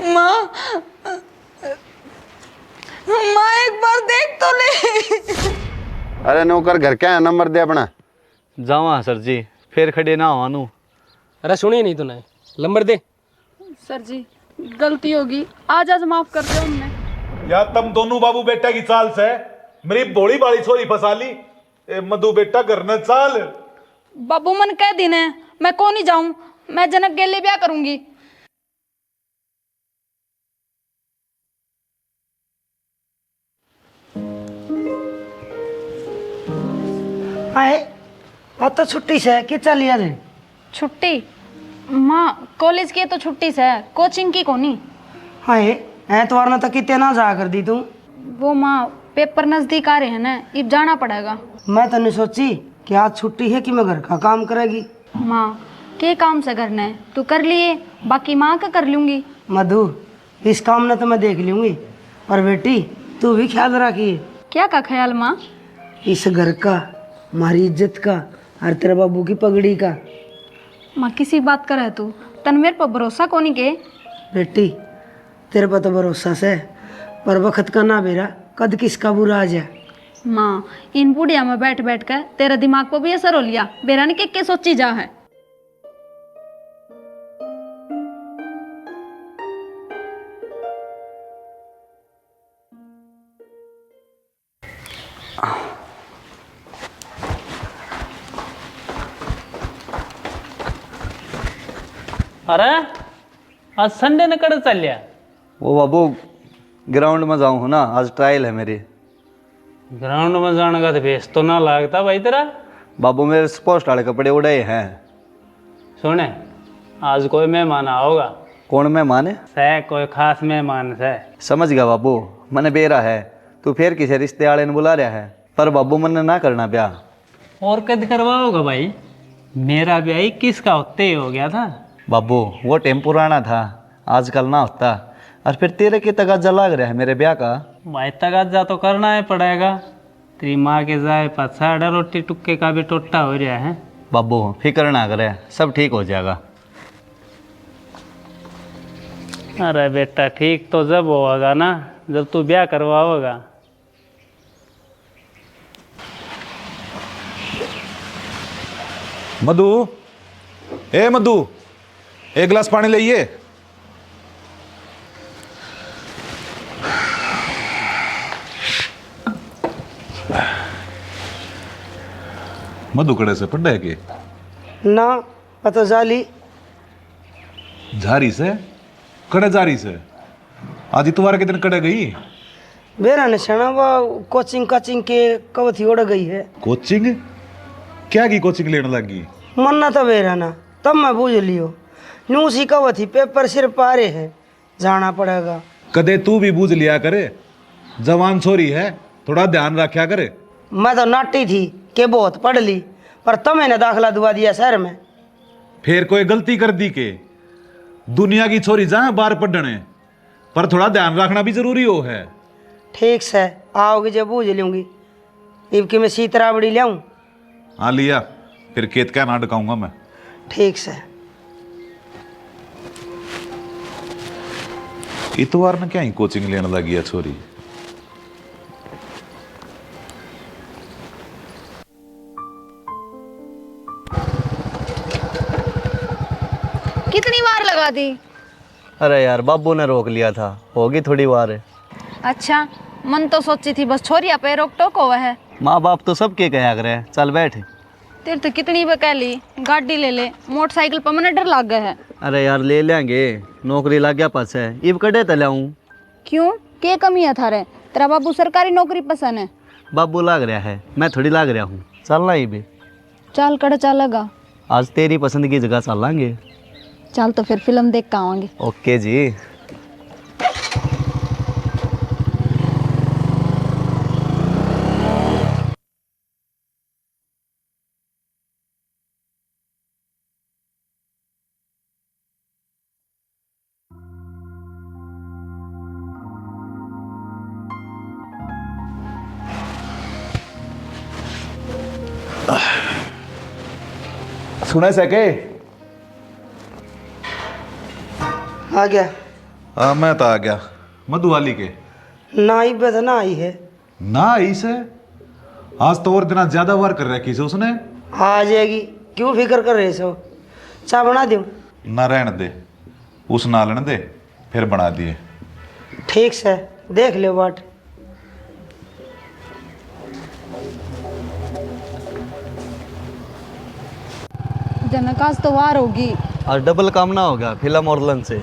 माँ, माँ एक बार देख तो ले। अरे नौकर घर क्या है, नंबर दे अपना। जावा सर जी, फिर खड़े ना हो। अरे सुनी नहीं तूने, नंबर दे। सर जी गलती होगी, आज आज माफ कर दो हमने। या तुम दोनों बाबू बेटा की चाल से मेरी भोली बाली छोरी फसा ली। मधु बेटा घर न चाल। बाबू मन कह दिन है, मैं को नहीं जाऊं, मैं जनक गेले ब्याह करूंगी। आए आज तो छुट्टी से कि चल यार। छुट्टी? माँ कॉलेज की तो छुट्टी से है, कोचिंग की कोनी। आए ऐतवार ने तो कितने ना जा कर दी तू। वो माँ पेपर नजदीक आ रहे हैं ना, अब जाना पड़ेगा। मैं तो नहीं सोची कि आज छुट्टी है कि मैं घर का काम करेगी। माँ के काम से करना है तू कर लिए, बाकी माँ का कर लूंगी। मधु इस काम ने तो मैं देख लूंगी, पर बेटी तू भी ख्याल रखिए। क्या का ख्याल माँ? इस घर का, हमारी इज्जत का और तेरे बाबू की पगड़ी का। माँ किसी बात कर है तू, तन मेरे पर भरोसा कोनी के? बेटी तेरे पर तो भरोसा से, पर वक्त का ना बेरा कद किसका बुरा आ जाए। माँ इन बुढ़िया में बैठ बैठ कर तेरा दिमाग पर भी असर हो लिया, बेरा ने के सोची जा है। अरे आज संडे ने कड़ चल लिया। वो बाबू ग्राउंड में जाऊँ ना, आज ट्रायल है मेरी। ग्राउंड में जाने का तो भेस तो ना लगता भाई तेरा। बाबू मेरे स्पोर्ट्स वाले कपड़े उड़े हैं। सुने, आज कोई मेहमान आओगा। कौन मेहमान है? सै कोई खास मेहमान है। समझ गया बाबू, मैंने बेरा है तू फिर किसी रिश्ते वाले ने बुला रहा है, पर बाबू मैंने ना करना ब्याह। और कद करवाओगा भाई? मेरा ब्याह 21 का होते ही हो गया था। बाबू वो टाइम पुराना था, आजकल ना होता। और फिर तेरे की तगाजा लग रहा है मेरे ब्याह का। भाई तगाजा तो करना ही पड़ेगा, तेरी माँ के जाए पछाड़ा रोटी टुक्के का भी टोटा हो रहा है। बाबू फिक्र ना करे, सब ठीक हो जाएगा। अरे बेटा ठीक तो जब होगा ना, जब तू ब्याह करवाओगा। मधु, ए मधु, एक गिलास पानी लाइए। मधु कड़े से पड्डे के ना पता जाली झारी से कड़े जारी से। आज इतवार के दिन कड़े गई। बेरा ने छना वो कोचिंग काचिंग के कवथी उड़ गई है। कोचिंग? क्या की कोचिंग लेने लगी? मन्ना तो बेरा ना, तब मैं बूझ लियो न्यू सी कवथी पेपर सिर पारे है, जाना पड़ेगा। कदे तू भी बूझ लिया करे, जवान छोरी है, थोड़ा ध्यान रखा करे। मैं तो नाटी थी कि बहुत पढ़ ली, पर तुम्हें ने दाखला दुआ दिया शहर में। फिर कोई गलती कर दी के? दुनिया की छोरी जाए बाहर पढ़ने, पर थोड़ा ध्यान रखना भी जरूरी हो है। ठीक से आओगी जब बूझ लूंगी। इब की मैं सीतराबड़ी लियाऊं? हाँ लिया, फिर खेत क्या ना डकाऊंगा मैं। ठीक से। इतवार ने क्या ही कोचिंग लेने लगी है छोरी। कितनी बार लगा दी? अरे यार बाबू ने रोक लिया था, होगी थोड़ी बार। अच्छा, मन तो सोची थी बस छोरिया पे रोक टोक हुआ है। माँ बाप तो सबके कहा करे, चल बैठ। तेरे तो कितनी बार कह ली गाड़ी ले ले, मोटरसाइकिल पर मैंने डर लग गया है। अरे यार ले लेंगे, नौकरी लग गया पास है, इब कड़े तले आऊँ। क्यों, के कमी है थारे? तेरा बाबू सरकारी नौकरी पसंद है? बाबू लाग रहा है, मैं थोड़ी लाग रहा हूँ। चलना ही भी। चल कड़ चलेगा। आज तेरी पसंद की जगह चलेंगे। चल तो फिर फिल्म देख के आवांगे। ओके जी। सुने सके आ गया। मैं तो आ गया मधुवाली के। ना ही बे तो ना आई है। ना आई से आज तो और दिन ज्यादा वार कर रखी से उसने। आ जाएगी, क्यों फिक्र कर रहे हो? चाय बना दूँ? ना रहने दे, उस ना लेने दे, फिर बना दिए। ठीक से देख लो बाट। जनक आज तो वार होगी। और डबल काम ना होगा फिल्म और लन से।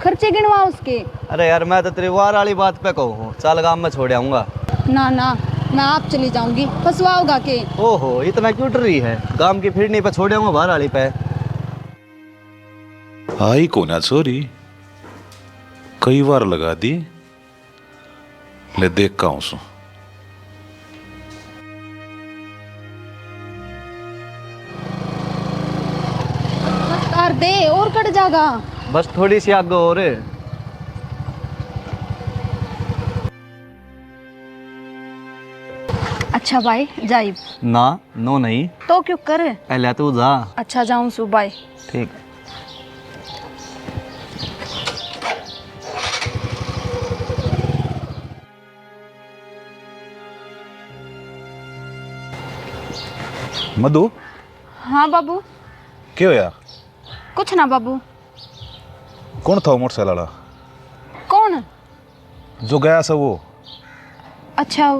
खर्चे गिनवा उसके। अरे यार मैं तो तेरी वार वाली बात पे कहूँ, चल गाँव में छोड़ आऊँगा। ना ना, मैं आप चली जाऊंगी, फंसवाओगा के। ओहो इतना क्यों डर रही है? गांव की फिरनी पे छोड़ आऊँगा बाहर वाली पे। आई को ना छोरी, कई बार लगा दी। ले देख का हूँ तार दे और कट जाएगा। बस थोड़ी सी आगे और है। अच्छा भाई जाइब। ना नो नहीं, तो क्यों कर? पहले तू जा। अच्छा जाऊं सु भाई। ठीक। मधु हाँ बाबू। क्या होया? कुछ ना बाबू। कौन था वो मोटरसाइकिल वाला कौन? जो गया सा वो? अच्छा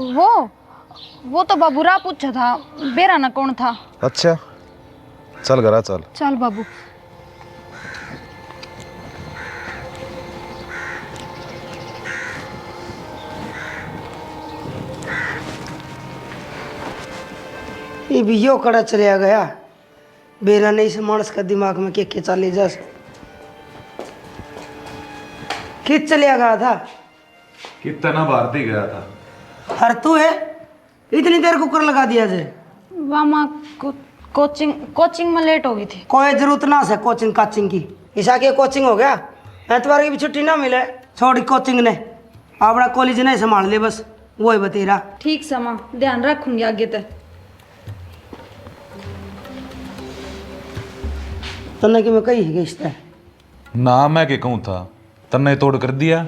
वो तो बाबू रा पूछा था, बेरा ना कौन था। अच्छा चल घरा चल। चल बाबू। ये भी यो कड़ा चलिया गया। बेरा नहीं से मानस का दिमाग में के चले जा। कित चलिया गया था? कितना भारती गया था। हर तू है इतनी देर कुकर लगा दिया जे। वामा कोचिंग में लेट हो गई थी। कोई जरूरत ना से कोचिंग काचिंग की। ईशा की कोचिंग हो गया, एतवार की भी छुट्टी ना मिले, छोड़ी कोचिंग ने अपना कॉलेज नहीं संभाल ले, बस वही बतेरा। ठीक समा, ध्यान रखूंगी आगे तक। तन्ने की मैं कही है इस तरह ना मैं के कहूँ था, तन्ने तोड़ कर दिया।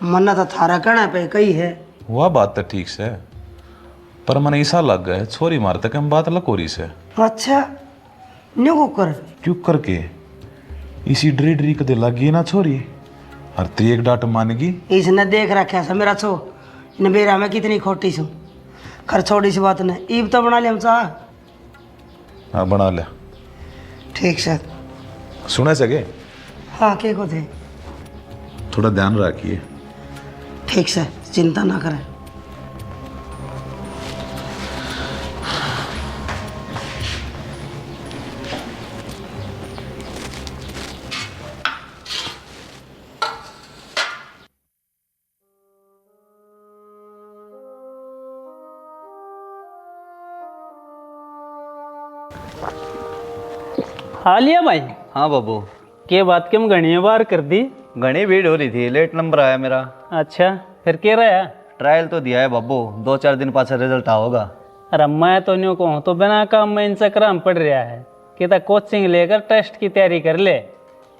मन्ना तो थारा कहना पे कही है। वह बात तो ठीक से, पर मन ऐसा लग गया छोरी मारते कि हम बात लकोरी से। अच्छा न्यू कुकर क्यों करके इसी डरी डरी कदे लगी ना छोरी, हर ती एक डांट मानेगी। इसने देख रखा है मेरा छो ने बेरा में कितनी खोटी सू। खर छोड़ी सी बात ने ईब तो बना लिया हम चाह। हाँ बना लिया। ठीक से सुने सके? हाँ के को थे। थोड़ा ध्यान रखिए। ठीक से चिंता ना करें। हालिया भाई। हाँ बाबू। के बात के घनी बार कर दी? घनी भीड़ हो रही थी, लेट नंबर आया मेरा। अच्छा फिर क्या रहा? ट्रायल तो दिया है बाबू, 2-4 दिन पास रिजल्ट आओगा। अरे मैं तो न्यू कहूँ तो बिना काम में इन चक्कर में पड़ रहा है कि तो कोचिंग लेकर टेस्ट की तैयारी कर ले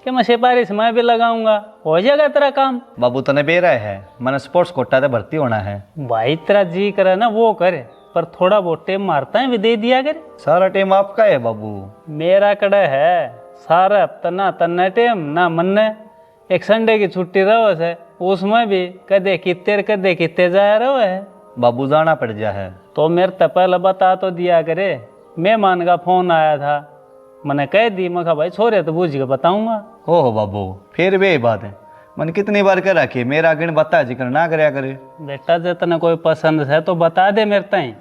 कि मैं सिफारिश मैं भी लगाऊंगा, हो जाएगा तेरा काम। बाबू तने बेरा है, मैंने स्पोर्ट्स कोटा से भर्ती होना है। भाई तेरा जी करे ना वो करे, पर थोड़ा बहुत टेम मारता है भी दे दिया करे। सारा टीम आपका है बाबू। मेरा कड़ा है सारा हफ्ता ना तन्ना टेम ना मन्ने। एक संडे की छुट्टी रहो से, उसमें भी कदे कितने जा रहो है। बाबू जाना पड़ जा है तो मेरे तो पहले बता तो दिया करे। मेहमान का फोन आया था, मैंने कह दी, मैं कहा भाई छोरे तो बूझ के बताऊंगा। ओहो बाबू फिर भी यही बात है, मैंने कितनी बार कह रखी मेरा गिण बता जिक्र ना करया करे। बेटा जितना कोई पसंद है तो बता दे मेरे ताई।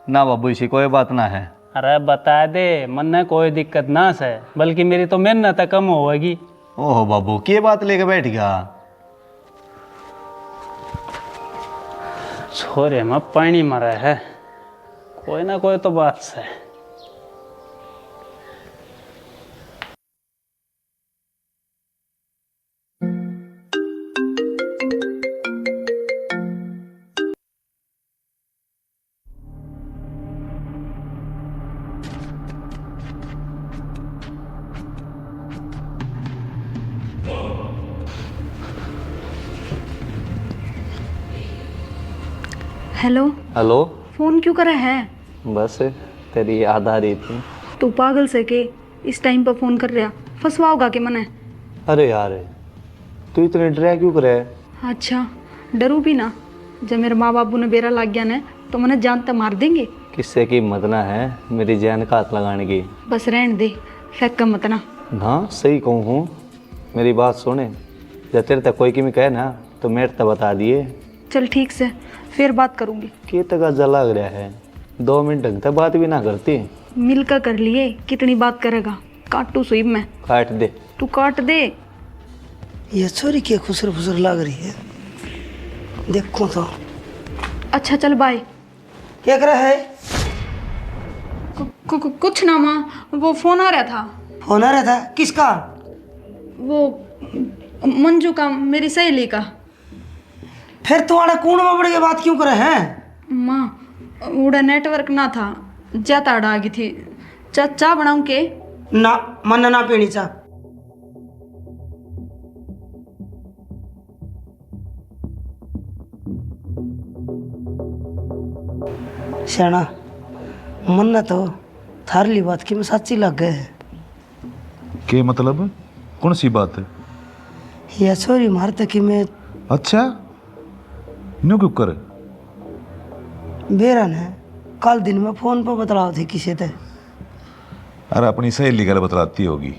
ना बाबू इसी कोई बात ना है। अरे बता दे, मन कोई दिक्कत ना से, बल्कि मेरी तो मेहनत कम होगी। ओहो बाबू क्या बात लेके बैठ गया। छोरे में पानी मरा है, कोई ना कोई तो बात से। हेलो। हेलो। फोन क्यों करा है? बस तेरी याद आ रही थी। तू पागल से के इस टाइम पर फोन कर रहा, फंसवाओगा के मने? अरे यार तू इतने डरा क्यों करे? अच्छा डरू भी ना, जब मेरे माँ बाबू ने बेरा लाग गया ना तो मैंने जान तो मार देंगे। किससे की हिम्मत ना है मेरी जान का हाथ लगाने की। बस रहने दे, फेंक का मत ना। हाँ सही कहूँ हूँ, मेरी बात सुने। जब तेरे तक कोई की भी कहे ना तो मेरे तक बता दिए। चल ठीक से, फिर बात करूंगी। के तक जला लग रहा है, 2 मिनट ढंग तक बात भी ना करती। मिलकर कर लिए, कितनी बात करेगा? काटू सुई में। काट दे। तू काट दे। ये छोरी के खुसर फुसर लग रही है, देखो तो। अच्छा चल बाय। क्या कर रहा है? कुछ ना माँ, वो फोन आ रहा था। फोन आ रहा था? किसका? वो मंजू का, मेरी सहेली का। फिर तुम्हारा कूण में पड़ के बात क्यों करे हैं? माँ उड़ा नेटवर्क ना था, ज्यादा आ गई थी। चा बनाऊं के? ना मन ना पीनी चा। श्याना मन ना तो थारली बात की मैं सच्ची लग गए। के मतलब कौन सी बात है? यह छोरी मारते कि मैं अच्छा न्यू क्यों कर? बेरन है, कल दिन में फोन पर बतलाओ थे किसी ते। अरे अपनी सहेली गल बतलाती होगी।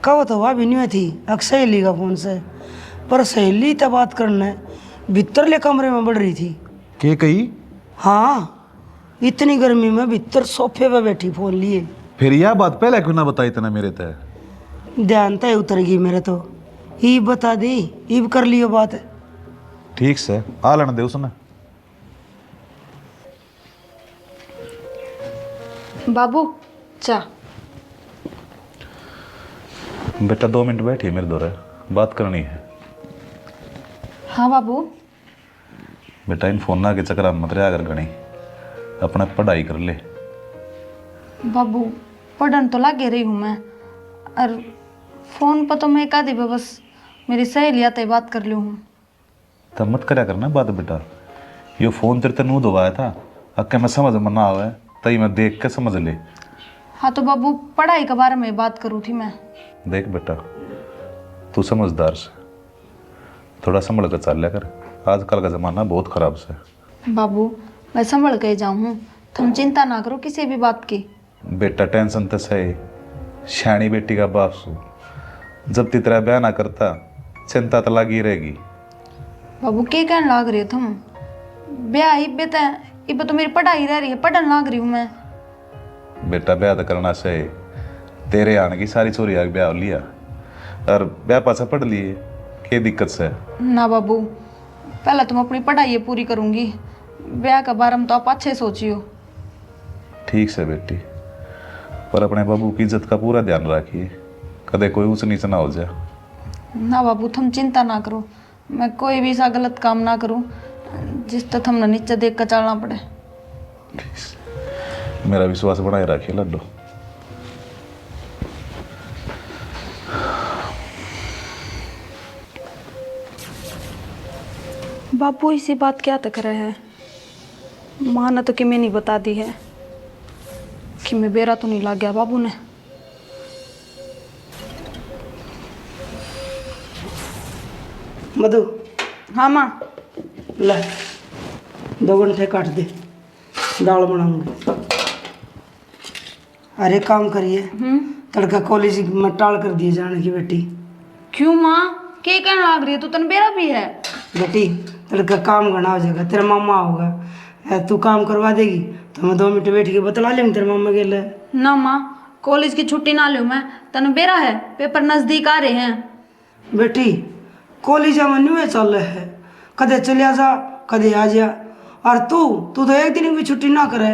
कहो तो वह भी नहीं थी अक सहेली का फोन से, पर सहेली तो बात करने भीतरले कमरे में बढ़ रही थी। के कही? हाँ इतनी गर्मी में भीतर सोफे पे बैठी फोन लिए। फिर यह बात पहले क्यों ना बताई तना मेरे तय? ध्यान तय उतर गई मेरे तो। ईब बता दी, ईब कर लियो बात। ठीक से आ लेने दे उसने। बाबू चा। बेटा 2 मिनट बैठिए मेरे दौरे, बात करनी है। हाँ बाबू। बेटा इन फोन के चक्कर मत रहा कर गणी, अपना पढ़ाई कर ले। बाबू पढ़न तो लगे रही हूँ मैं, और फोन पर तो मैं एक आधी बस मेरी सहेली आते बात कर ली हूँ। तब मत करया करना बात बेटा। यो फोन तेरे तनू दबाया था, अक्के मैं समझ में ना आवे तई मैं देख के समझ ले। हाँ तो बाबू पढ़ाई के बारे में बात करूँ थी मैं। देख बेटा तू समझदार से थोड़ा संभल कर चल लिया कर, आजकल का ज़माना बहुत ख़राब से। बाबू मैं संभल के जाऊँ हूँ, तुम चिंता ना करो किसी भी बात की। बेटा टेंशन तो सही, श्याणी बेटी का बाप सू, जब ती तेरा ब्याह ना करता चिंता तो लगी रहेगी। बाबू के कहने लाग रही हो तुम? ब्याह इब तो मेरी पढ़ाई रह रही है, पढ़न लाग रही हूँ मैं। बेटा ब्याह तो करना सही, तेरे आने की सारी चोरी आग ब्याह लिया और ब्याह पासा पढ़ लिए, क्या दिक्कत से? ना बाबू पहले तुम अपनी पढ़ाई पूरी करूँगी, ब्याह के बारे में तो आप अच्छे सोचियो। ठीक से बेटी, पर अपने बाबू की इज्जत का पूरा ध्यान रखिए, कदे कोई ऊंच नीच ना हो जाए। ना बाबू तुम चिंता ना करो, मैं कोई भी ऐसा गलत काम ना करूं जिस तक हमने नीचे देख कर चलना पड़े। मेरा विश्वास बनाए रखिए लड्डू। बाबू इसी बात क्या तक रहे है? माँ ने तो कि मैं नहीं बता दी है कि मैं बेरा तो नहीं लग गया बाबू ने। मधु। हाँ माँ। ले 2 घंटे काट दे, दाल बनाऊंगी। अरे काम करिए, तड़का कॉलेज में टाल कर दिए जाने की बेटी। क्यों माँ, के कहने लाग रही है? तू तन बेरा भी है बेटी, तड़का काम घना हो जाएगा, तेरा मामा होगा, तू काम करवा देगी तो मैं 2 मिनट बैठ के बतला लेंगे तेरे मामा के लिए। ना माँ, कॉलेज की छुट्टी ना लूँ मैं, तन बेरा है, पेपर नजदीक आ रहे हैं। बेटी कॉलेज में न्यू चल रहे है, कदे चलिया जा कदे आ जा, और तू तो एक दिन की भी छुट्टी ना करे।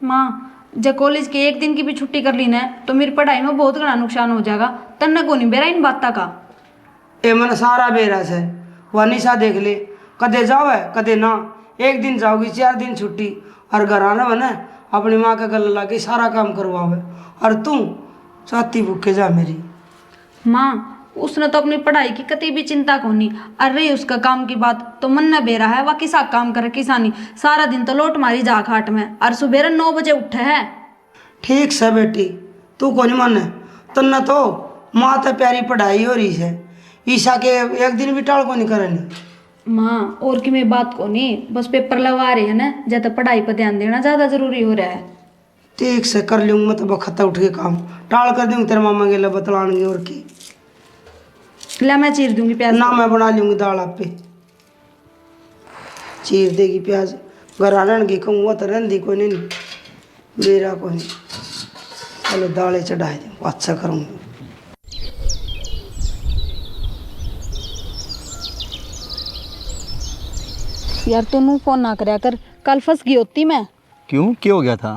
माँ जब कॉलेज के एक दिन की भी छुट्टी कर ली ना तो मेरी पढ़ाई में बहुत बड़ा नुकसान हो जाएगा, तन्ने को नहीं बेरा इन बात का। ए मन सारा बेरस है, वह निशा देख ले, कदे जाओ कदे ना, एक दिन जाओगी 4 दिन छुट्टी, और घर आना बना अपनी माँ का गला ला के सारा काम करवावे, और तू साथी भूखे जा मेरी। माँ उसने तो अपनी पढ़ाई की कती भी चिंता को नहीं। और रही उसका काम की बात तो मन न बेरा है, वह किसा काम करे किसानी, सारा दिन तो लोट मारी जा खाट में और सुबह 9 बजे उठे है। ठीक से बेटी, तू कौन माने तन्ना तो माँ तो प्यारी पढ़ाई हो रही है, ईशा के एक दिन भी टाल को नहीं करनी। माँ और की मैं बात को नहीं, बस पेपर लगवा रहे हैं ना, ज्यादा पढ़ाई पर ध्यान देना ज्यादा जरूरी हो रहा है। ठीक से कर लूँगी मैं तो बखता उठ के काम टाल कर दूँगी, तेरे मामा के लिए बतलाएंगे और की ला मैं चीर दूंगी प्याज। ना मैं बना लूँगी दाल आप पे चीर देगी प्याज, घर आने की कहूँगा तो रंधी कोई नहीं मेरा कोई नहीं। चलो दालें चढ़ाए दूँ, अच्छा करूँगी। यार तू फोन ना करया कर, कल फंस गई होती मैं। क्यों, क्या हो गया था?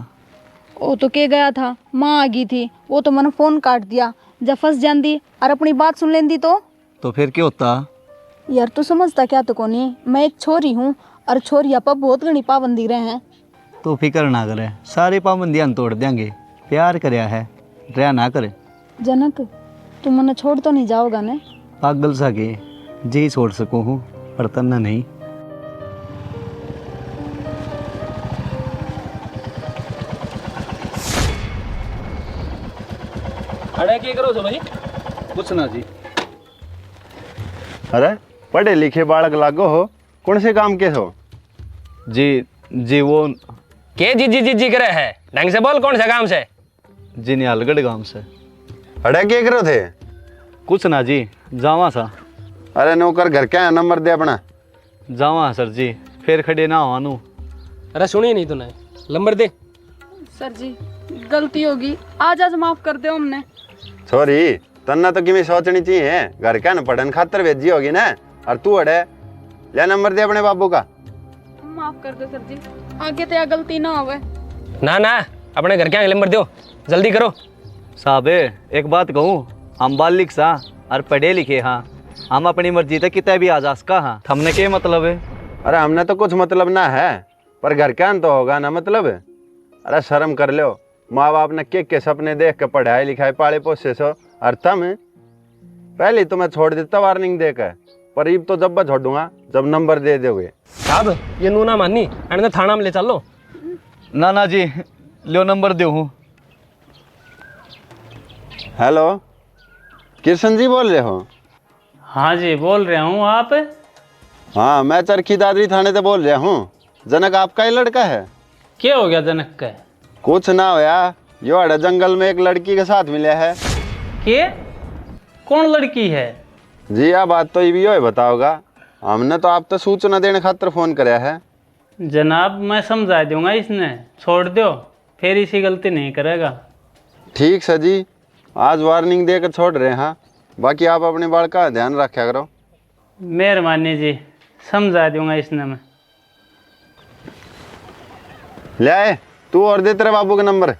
वो तो के गया था, माँ आ गई थी, वो तो मैंने फोन काट दिया। जब फंस जाती और अपनी बात सुन लेंदी तो फिर क्या होता? यार तू समझता क्या तो कोनी, मैं एक छोरी हूँ और छोरिया पर बहुत घनी पाबंदी रहे हैं। तो फिक्र ना करे, सारी पाबंदियां तोड़ देंगे। प्यार करया है, रह ना करे। जनक तू मैंने छोड़ तो नहीं जाओगा ने? पागल सा के जी छोड़ सकूँ हूँ, पर तन्ना नहीं। अरे क्या करो भाई? कुछ ना जी। अरे पढ़े लिखे बालक लागो हो, कौन से काम के हो? जी वो के जी करे है, ढंग से बोल, कौन सा काम से? जी निहालगढ़ गांव से। अरे क्या करो थे? कुछ ना जी, जावा सा। अरे नौकर घर क्या नंबर दे अपना। जावा सर जी, फिर खड़े ना आनू। अरे सुनी नहीं तूने, नंबर दे। सर जी गलती होगी, आज माफ कर दो हमने। सॉरी, तन्ना तो किमें सोचनी चाहिए, घर क्या न पढ़न खातर भेजी होगी ना, और तू अड़े ले नंबर दे अपने बाबू का। माफ कर दो सर जी, आगे तो गलती ना होवे। ना अपने घर क्या नंबर दो, जल्दी करो। साहब एक बात कहूँ, हम बालिक सा और पढ़े लिखे हाँ, हम अपनी मर्जी तक कितने भी आजाद का हाँ, हमने क्या मतलब है? अरे हमने तो कुछ मतलब ना है, पर घर क्या तो होगा ना मतलब। अरे शर्म कर लो, माँ बाप ने के सपने देख के पढ़ाई लिखाई पाले पोसे सो, और तुम पहले तो मैं छोड़ देता वार्निंग देकर, पर अब तो जब छोड़ूंगा जब नंबर दे दोगे। साहब ये नू ना माननी, अरे थाना में ले चलो। ना जी, लो नंबर दो हूँ। हेलो, किशन जी बोल रहे हो? हाँ जी बोल रहा हूँ, आप? हाँ मैं चरखी दादरी थाने से बोल रहा हूँ। जनक आपका ही लड़का है? क्या हो गया जनक का? कुछ ना होया, यो अड़े जंगल में एक लड़की के साथ मिला है। के कौन लड़की है? जी आ बात तो भी हो बताओगा, हमने तो आप तो सूचना देने खातिर फोन कराया है। जनाब मैं समझा दूंगा, इसने छोड़ दो, फिर इसी गलती नहीं करेगा। ठीक है जी, आज वार्निंग देकर छोड़ रहे हैं। हाँ बाकी आप अपने बाल का ध्यान रखा करो। मेहरबानी जी, समझा दूंगा इसने मैं। ले आए तू और दे तेरे बाबू का नंबर।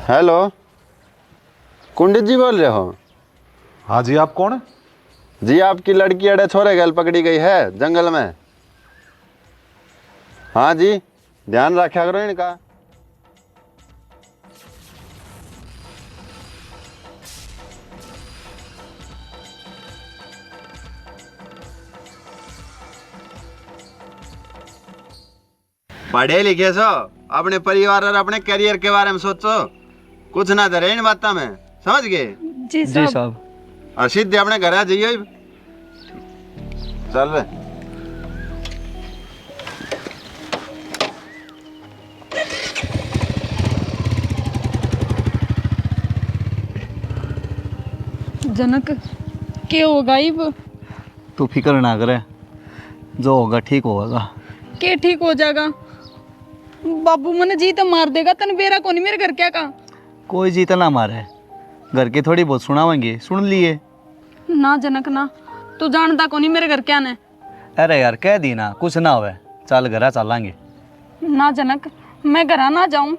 हेलो, कुंडित जी बोल रहे हो? हाँ जी, आप कौन? जी आपकी लड़की अड़े छोरे गल पकड़ी गई है जंगल में। हाँ जी, ध्यान रखा करो इनका। पढ़े लिखे सो, अपने परिवार और अपने करियर के बारे में सोचो, कुछ ना धरे इन बातों में, समझ गए? जी जी साहब। और सीधे अपने घर आ जाइए। चल रहे जनक क्या होगा अब? तू फिक्र ना करे, जो होगा ठीक होगा। के ठीक हो जाएगा? बाबू मने जी तो मार देगा, तन बेरा कोनी मेरे घर क्या का? कोई जीत ना मारे, घर की थोड़ी बहुत सुनावेंगे, सुन लिए। ना जनक ना, तू जानता कोनी मेरे घर क्या ने। अरे यार कह दी ना, कुछ ना होवे, चल घरा चलांगे। ना जनक, मैं घर ना जाऊं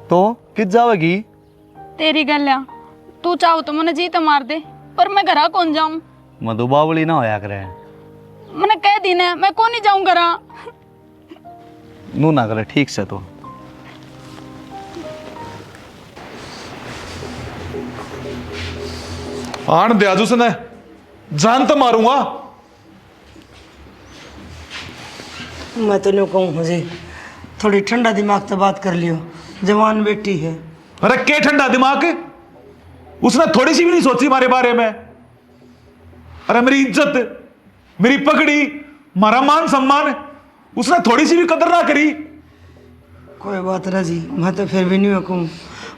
तो किस जावेगी? तेरी गल्या, तू चाहो तो मने जी तो मार दे, पर मैं घरा कौन जाऊं? मधु बावली ना होया करे। मैंने कह दी ना, मैं कौन नहीं जाऊं घरा। नू ना करे ठीक से तो। आन दे आज उसने जान तो मारूंगा। मैं तो नहीं कहूँ मुझे थोड़ी ठंडा दिमाग से बात कर लियो, जवान बेटी है। अरे क्या ठंडा दिमाग, उसने थोड़ी सी भी नहीं सोची हमारे बारे में। अरे मेरी इज्जत, मेरी पगड़ी, हमारा मान सम्मान, उसने थोड़ी सी भी कदर ना करी। कोई बात ना जी, मैं तो फिर भी नहीं कहूँ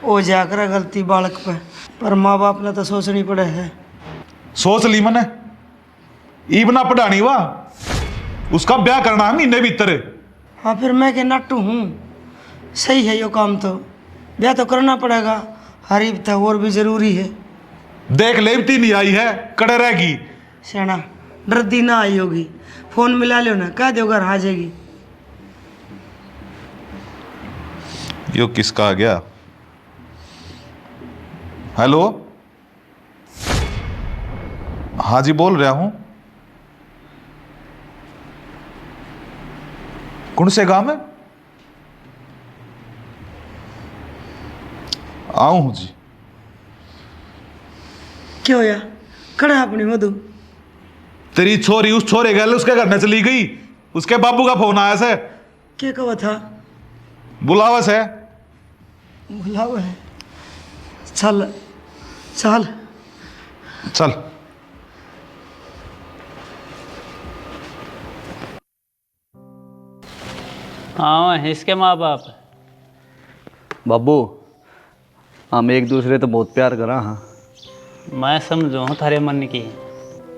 वो जाकर गलती बालक पे, पर माँ बाप ने तो सोचनी पड़े है। सोच ली मैंने, ईबना पढ़ानी हुआ, उसका ब्याह करना है महीने भीतर। हाँ फिर मैं के नाटू हूँ, सही है यो काम, तो ब्याह तो करना पड़ेगा, हरीब था और भी जरूरी है। देख लेवती नहीं आई है, कड़े रहेगी। सियाना डरती ना आई होगी, फोन मिला लो ना, कह दो घर आ जाएगी। यो किसका आ गया? हेलो, हाँ जी बोल रहा हूं। कौन से गांव में? आऊं हूं जी। क्यों या खड़ा अपनी मधु? तेरी छोरी उस छोरे गल उसके घर में चली गई, उसके बाबू का फोन आया से, क्या कहा था? बुलावा से। बुलाओ है, चल चल चल। हाँ इसके माँ बाप। बाबू हम एक दूसरे तो बहुत प्यार करा हाँ, मैं समझो हूँ थारे मन की।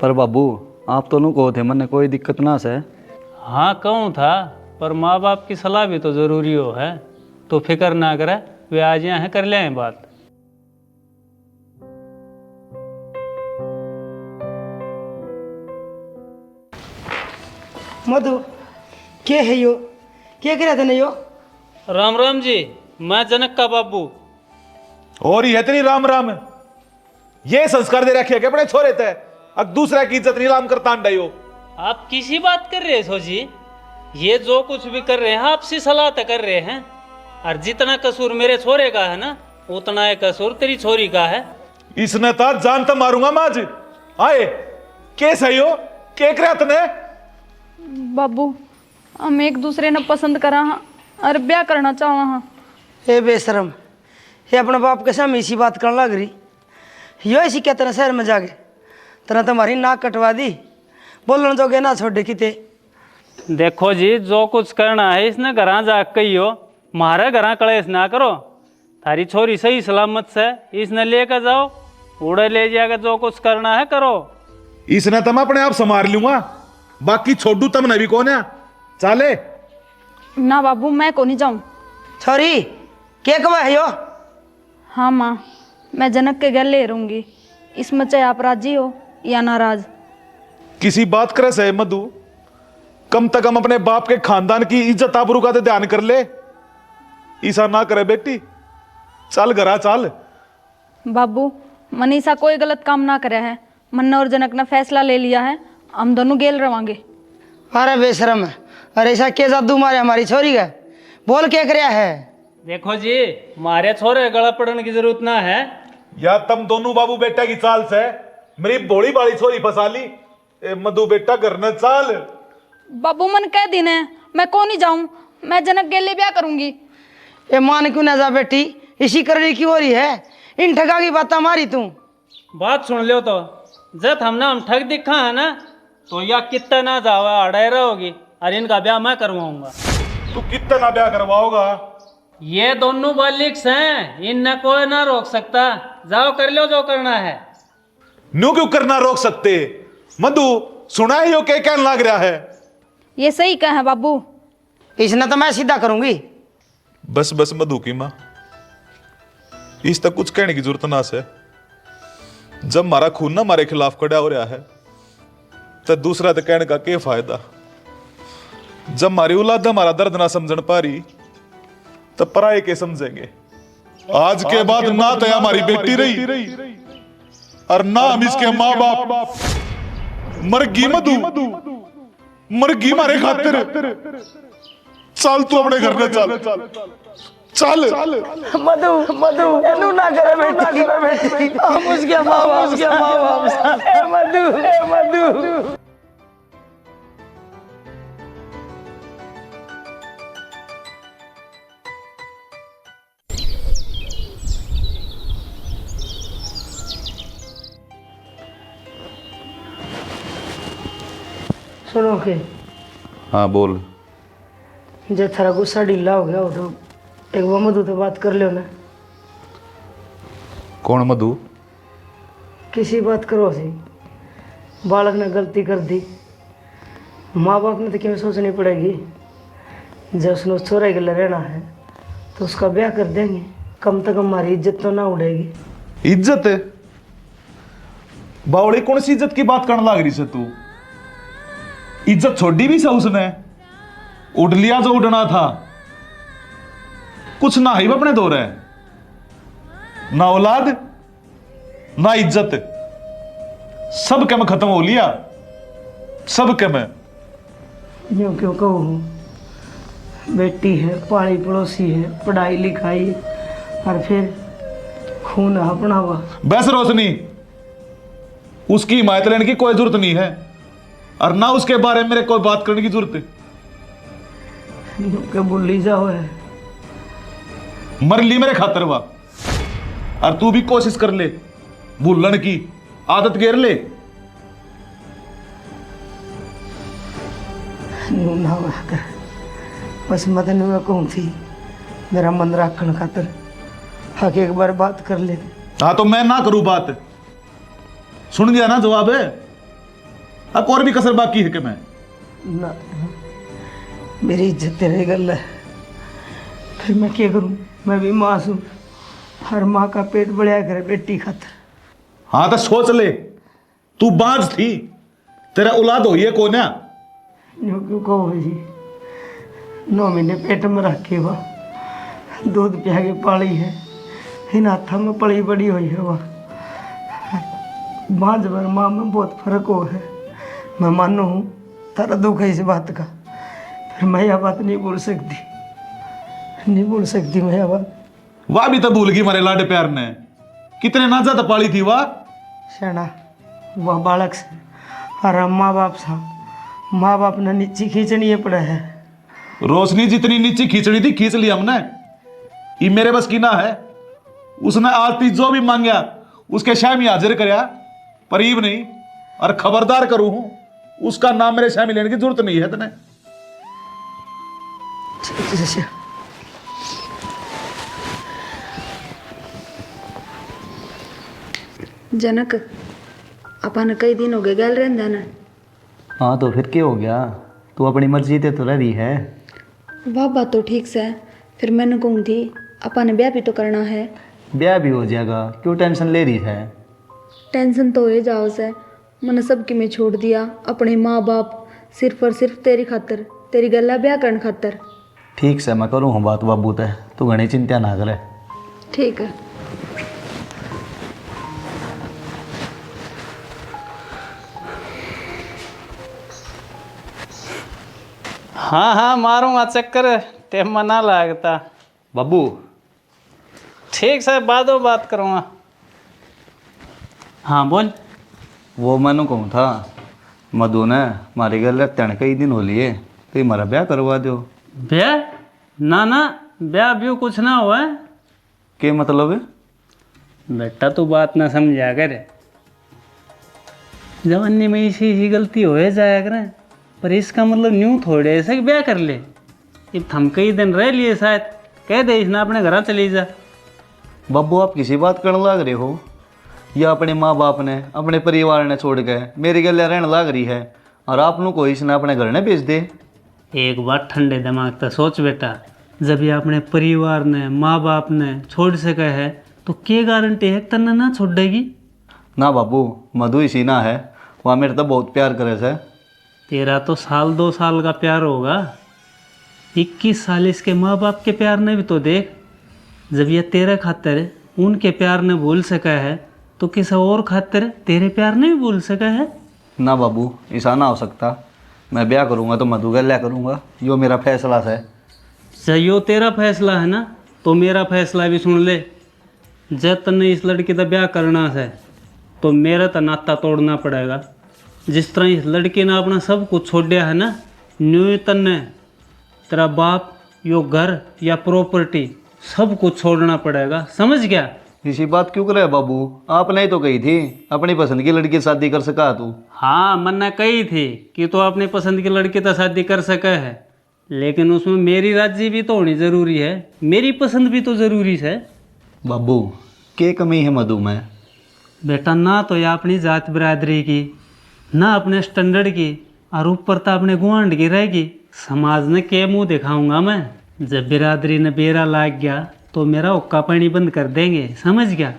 पर बाबू आप तो नु कहो थे मन कोई दिक्कत ना से। हाँ कहूँ था, पर माँ बाप की सलाह भी तो ज़रूरी हो है, तो फिक्र ना करे, वे आज यहाँ कर ले बात। मधु क्या है यो, क्या करा था यो? राम राम जी, मैं जनक का बाबू। और ये तेरी राम राम, ये संस्कार दे रखे अपने छोरे थे, अब दूसरा की इज्जत नीलाम करता अंडा हो। आप किसी बात कर रहे हो जी? ये जो कुछ भी कर रहे हैं आपसी सलाह तो कर रहे हैं, और जितना कसूर मेरे छोरे का है ना, उतना ही कसूर तेरी छोरी का है। इसने तो जान तो मारूंगा मैं आज। आए के सही हो, के करे तने? बाबू हम एक दूसरे ने पसंद करा हाँ और ब्याह करना चाहा हाँ। ए बेशरम, ये अपने बाप के सामने इसी बात करने लग रही, यो ऐसी क्या तेरा शहर में जाके तेरा तुम्हारी नाक कटवा दी, बोलने तो ना छोड़े किते। देखो जी, जो कुछ करना है इसने घर जा कहियो, मारे घर कलेश ना करो। थारी छोरी सही सलामत से इसने लेकर जाओ, उड़े ले जाकर जो कुछ करना है करो। इसने तो मैं अपने आप संभाल लूंगा, बाकी छोड़ू तमने भी कौन है। चाले ना बाबू मैं को नहीं जाऊँ। छोरी क्या कवा है यो? हाँ माँ मैं जनक के घर ले रहूँगी, इसमें चाहे आप राजी हो या नाराज। किसी बात करे सहे मधु, कम से कम अपने बाप के खानदान की इज्जत आबरू का तो ध्यान कर ले। ऐसा ना करे बेटी, चल घरा चल। बाबू मनीषा कोई गलत काम ना करे है, मन्ना और जनक ने फैसला ले लिया है, हम दोनों गेल रवांगे। अरे बेशरम है, अरे ऐसा क्या जादू मारे हमारी छोरी का, बोल क्या करया है? देखो जी, मारे छोरे गला पड़ने की जरूरत ना है। या तुम दोनों बाबू बेटा की चाल से मेरी भोली बाली छोरी फंसा ली। ए मधु बेटा घर न चाल। बाबू मन कह दिन है, मैं को नहीं जाऊँ, मैं जनक गेले ब्याह करूंगी। ये मान क्यों ना जा बेटी, इसी करने की हो रही है, इन ठगा की बात मारी तू। बात सुन लो तो, जब हमने हम ठग दिखा है ना, तो या कितना ना जावा अड़े रहोगी, और इनका ब्याह मैं करवाऊंगा। तू कितना ब्याह करवाओगा? ये दोनों बालिक्स हैं, इनने कोई ना रोक सकता। जाओ कर लो जो करना है। न्यू क्यों करना रोक सकते? मधु सुना है यो क्या कहने लग रहा है? ये सही कहा है बाबू। इसने तो मैं सीधा करूंगी। बस बस मधु की माँ, इस तक कुछ कहने की जरूरत ना से। जब हमारा खून ना हमारे खिलाफ खड़ा हो रहा है, तो दूसरा तो कहने का क्या फायदा। जब हमारी औलाद हमारा दर्द ना समझ पा रही, तो पराये के समझेंगे। आज के बाद ना तो हमारी बेटी रही और ना हम इसके माँ बाप। मरगी मधु, मरगी मारे खातिर। चल तू अपने घर में चल चल मधु मधु एनु ना करे बेटी हम उसके माँ बाप ए मधु सुनो के हाँ बोल। जब थारा गुस्सा ढीला हो गया हो तो एक बार मधु तो बात कर लो ना। कौन मधु? किसी बात करो सी बालक ने गलती कर दी, माँ बाप ने तो क्यों सोचनी पड़ेगी। जब उसने उस छोरे के लिए रहना है तो उसका ब्याह कर देंगे, कम से कम हमारी इज्जत तो ना उड़ेगी। इज्जत है बावड़ी, कौन सी इज्जत की बात करने लग रही से तू? इज्जत छोड़ी भी सा उसने, उड़ लिया जो उड़ना था, कुछ ना ही वो अपने दो रहे, ना औलाद ना इज्जत, सब के में खत्म हो लिया, सब के में। यूँ क्यों कहूँ, बेटी है, पाली पड़ोसी है, पढ़ाई लिखाई और फिर खून अपना हुआ। बस रोशनी, उसकी हिमायत लेने की कोई जरूरत नहीं है और ना उसके बारे में मेरे कोई बात करने की जरूरत है। यूँ क्या भूली जाओ है, मर ली मेरे खातर वा, और तू भी कोशिश कर ले भूलन की आदत घेर ले। यूँ ना हुआ कर, बस मदन में कहूँ थी मेरा मन रखने खातर हक एक बार बात कर ले। हाँ तो मैं ना करूं बात, सुन गया ना जवाब है, अब और भी कसर बाकी है कि मैं ना, मेरी इज्जत तेरे गल है, फिर मैं क्या करूं? मैं भी मासूम, हर माँ का पेट बढ़िया करे बेटी खातर। हाँ तो सोच ले, तू बांझ थी, तेरा औलाद हो ये को ना। यूँ क्यों कहो जी, 9 महीने पेट में रखे हुआ, दूध पिया के पाली है, इन हाथा में पली बड़ी हुई है वह। बांझ भर माँ में बहुत फर्क हो है। मैं मानू हूँ तारा दुख है इस बात का, फिर मैं यह बात नहीं बोल सकती, नहीं बोल सकती मैं यह बात। वाह भी तो भूल गई मारे लाडे प्यार ने, कितने ना ज्यादा पाली थी वाह। शना वह बालक से और हम माँ बाप सा, माँ बाप ने नीचे खींचनी पड़ा है। रोशनी जितनी नीचे खींचनी थी खींच ली हमने, ये मेरे बस की ना है। उसने आज ती जो भी मांगया उसके शामी हाजिर करया, परीब नहीं, और खबरदार करूं हूं उसका नाम मेरे शामी लेने की जरूरत नहीं है तने। जनक अपन कई दिन हो गए गल रहंदा ना। हाँ तो फिर क्या हो गया, तू अपनी मर्जी ते तो रह रही है। वाह बात तो ठीक से, फिर मैंने कहूँ थी अपन ब्याह भी तो करना है। ब्याह भी हो जाएगा, क्यों टेंशन ले रही है? टेंशन तो हो जाओ से, मैंने सबकी में छोड़ दिया अपने माँ बाप, सिर्फ और सिर्फ तेरी खातर, तेरी गला ब्याह करने खातर। ठीक से मैं करूँ हूँ बात बाबू ते, तू घनी चिंता ना करे। ठीक है। हाँ हाँ मारूंगा चक्कर, टेम मना लगता। बाबू ठीक से बादो बात करूँगा। हाँ बोल। वो मैंने कहूँ था, मधु ने मारे घर रहते हैं कई दिन हो लिए, तो ये हमारा ब्याह करवा दो। ब्याह? ना ना, ब्याह भी कुछ ना हुआ है। क्या मतलब है? बेटा तू बात ना समझा कर, जवानी में इसी गलती हो जाया करे, पर इसका मतलब न्यू थोड़े ऐसे ब्याह कर ले। ये हम कई दिन रह लिए शायद, कह दे इसने अपने घर चली जा। बाबू आप किसी बात करने लग रहे हो, या अपने माँ बाप ने अपने परिवार ने छोड़ के मेरी गले रहने लग रही है, और आप लोग को इसने अपने घर ने भेज दे। एक बात ठंडे दिमाग तक सोच बेटा, जब ये अपने परिवार ने माँ बाप ने छोड़ सका है तो क्या गारंटी है तन्ना ना छोड़ देगी? ना बाबू, मधु इसी ना है, वहाँ मेरे तो बहुत प्यार करे से। तेरा तो 1-2 साल का प्यार होगा, 21 साल इसके माँ बाप के प्यार ने भी तो देख। जब ये तेरे खातिर उनके प्यार ने भूल सका है तो किसी और खातिर तेरे प्यार ने भी भूल सका है। ना बाबू, ऐसा ना हो सकता। मैं ब्याह करूँगा तो मधु गल्या करूँगा, यो मेरा फैसला है। चाहिए तेरा फैसला है ना, तो मेरा फैसला भी सुन ले। जब तन्ने इस लड़की का ब्याह करना है तो मेरा तो नाता तोड़ना पड़ेगा। जिस तरह इस लड़की ने अपना सब कुछ छोड़ दिया है ना, न्यू तन्ने तेरा बाप, यो घर या प्रॉपर्टी सब कुछ छोड़ना पड़ेगा, समझ गया? इसी बात क्यों करे बाबू? आपने ही तो कही थी अपनी पसंद की लड़की से शादी कर सका तू। हाँ, मैंने कही थी कि तो अपनी पसंद की लड़की तो शादी कर सके है, लेकिन उसमें मेरी राजी भी तो होनी ज़रूरी है, मेरी पसंद भी तो ज़रूरी है। बाबू क्या कमी है मधु में? बेटा, ना तो या अपनी जात बिरादरी की, ना अपने स्टैंडर्ड की, और ऊपर तो अपने गुआंढ की रहेगी। समाज ने के मुंह दिखाऊंगा मैं? जब बिरादरी ने बेरा लाग गया तो मेरा हुक्का पानी बंद कर देंगे, समझ गया?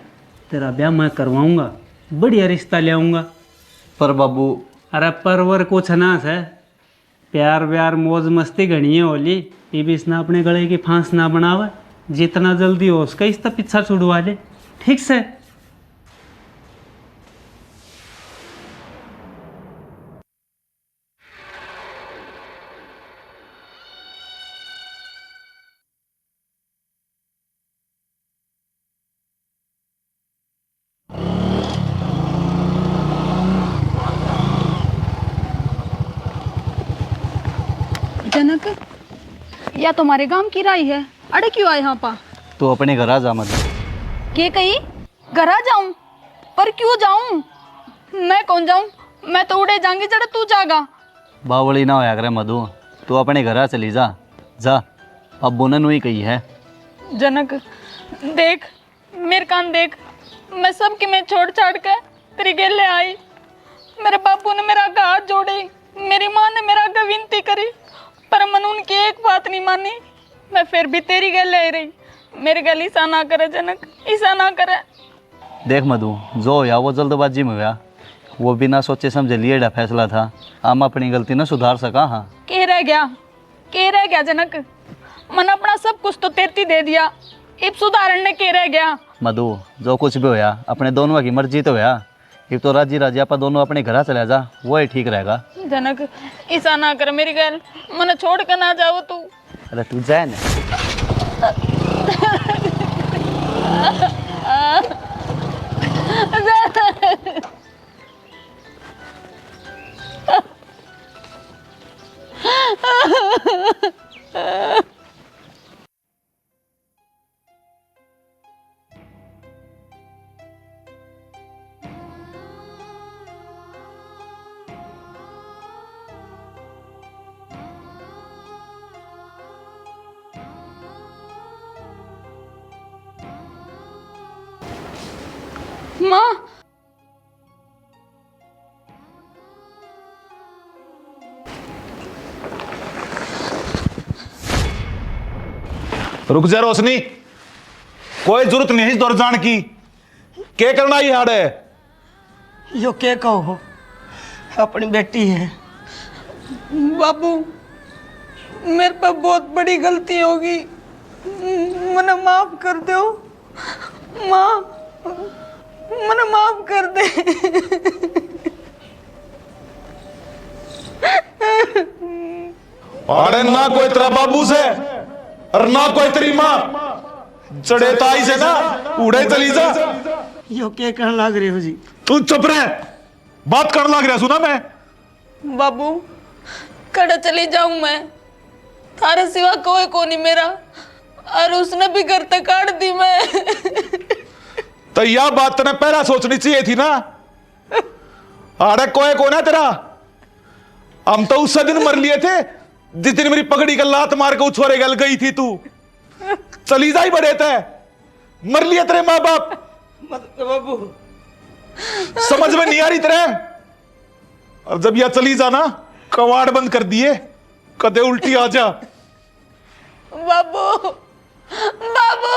तेरा ब्याह मैं करवाऊंगा, बढ़िया रिश्ता ले आऊँगा। पर बाबू, अरे परवर कुछ ना है, प्यार व्यार मौज मस्ती घनी है होली, ये भी इसने अपने गले की फांस ना बनावे। जितना जल्दी हो उसका इसका पीछा छुड़वा ले, ठीक से? जनक, या तुम्हारे गांव की राई है, अड़े क्यों आए यहाँ पा? तू अपने घर आ जा मधु। के कही घरा जाऊं? पर क्यों जाऊं? मैं कौन जाऊं? मैं तो उड़े जाऊंगी जड़ तू जागा। बावली ना होया करे मधु, तू अपने घर आ चली जा। जा, अब्बू ने ही कही है। जनक देख, मेरे कान देख, मैं सबकी मैं छोड़ छाड़ के तेरी गेले आई। मेरे बापू ने मेरा हाथ जोड़े, मेरी माँ ने मेरा विनती करी, पर मन उनकी एक बात नहीं मानी। मैं फिर भी तेरी गले आई रही। मेरे गल ईसा ना करे जनक, ईसा ना करे। देख मधु, जो होया वो जल्दबाजी में हुआ, वो बिना सोचे समझे लिए फैसला था। हम अपनी गलती न सुधार सका। हाँ, के रह गया जनक? मन अपना सब कुछ तो तेरती दे दिया, इब सुधारण ने के रह गया? मधु, जो कुछ भी होया अपने दोनों की मर्जी तो होया। इब तो राजी राजी आप दोनों अपने घर चले जा, वो ही ठीक रहेगा। जनक ऐसा ना कर, मेरी गल मन छोड़ कर ना जाओ तू। अरे तू जाए ना। माँ, रुक जा रोशनी, कोई जरूरत नहीं है दौड़ जान की। क्या करना ही हाड़ है? यो क्या कहो, अपनी बेटी है। बाबू मेरे पर बहुत बड़ी गलती होगी, मने माफ कर दो। माँ, मने माफ कर दे। अरे ना कोई तेरा बाबू से और ना कोई तेरी माँ, चढ़े ताई से ना उड़े चली जा। यो क्या कहने लग रहे हो जी? तू चुप रह, बात करने लग रहा सुना मैं। बाबू कड़ा चली जाऊं मैं, थारे सिवा कोई को नहीं मेरा, और उसने भी घर तक काट दी मैं। तो यह बात तने पहला सोचनी चाहिए थी ना। अरे कोई को ना तेरा, हम तो उस दिन मर लिए थे जिस दिन मेरी पगड़ी का लात मार के उछोरे गल गई थी। तू चली जा ही बड़े थे, मर लिए तेरे माँ बाप। बाबू समझ में नहीं आ रही तेरे। और जब यह चली जाना, कवाड़ बंद कर दिए, कदे उल्टी आ जा। बाबू बाबू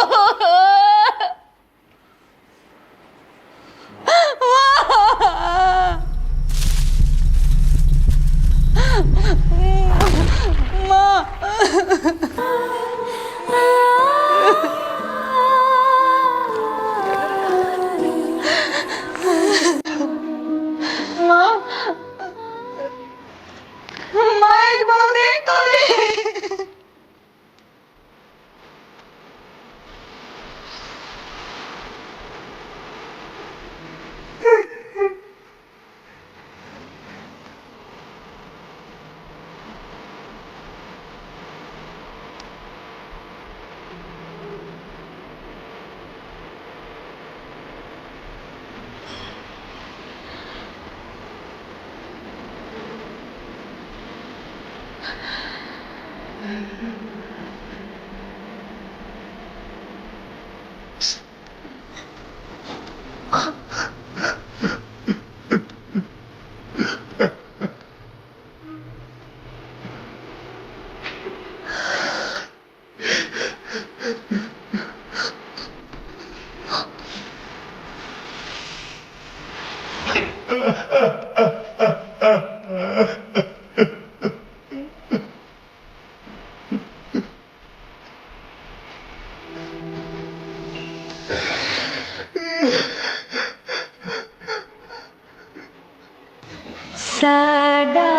साडा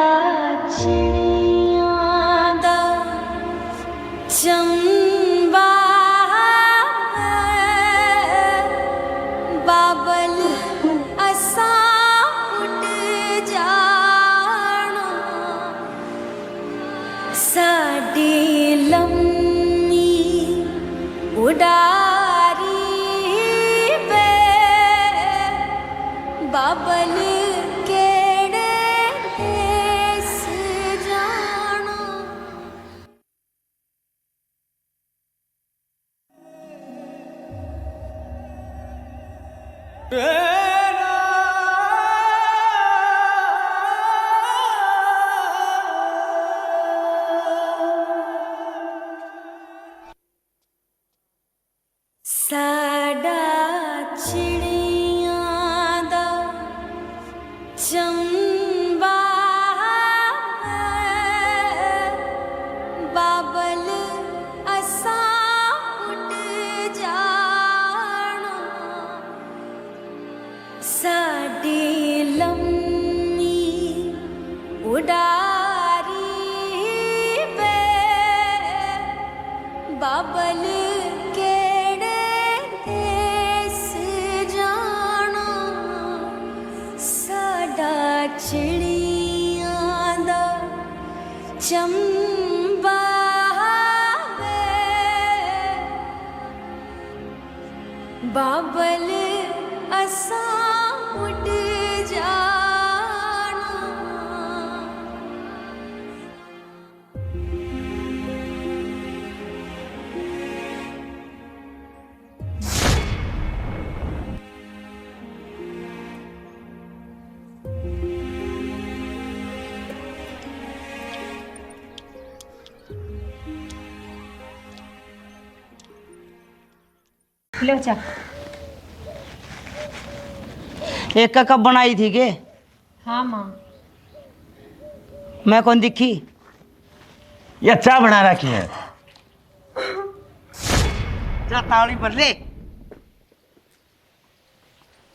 चिड़ियां दा चंबा बाबल असा उठ जाना साडी लम्मी उडारी बे बाबल साडा चिड़ियां दा चंबा बाबल असा उठ जाना साडी लम्मी उडारी बे बाबल चिड़ियां दा चंबा बाबल असा उठ जाना लो चा एक कप बनाई थी के? हाँ माँ। मैं कौन दिखी? ये चाय बना रखी है। जा ताली पर ले।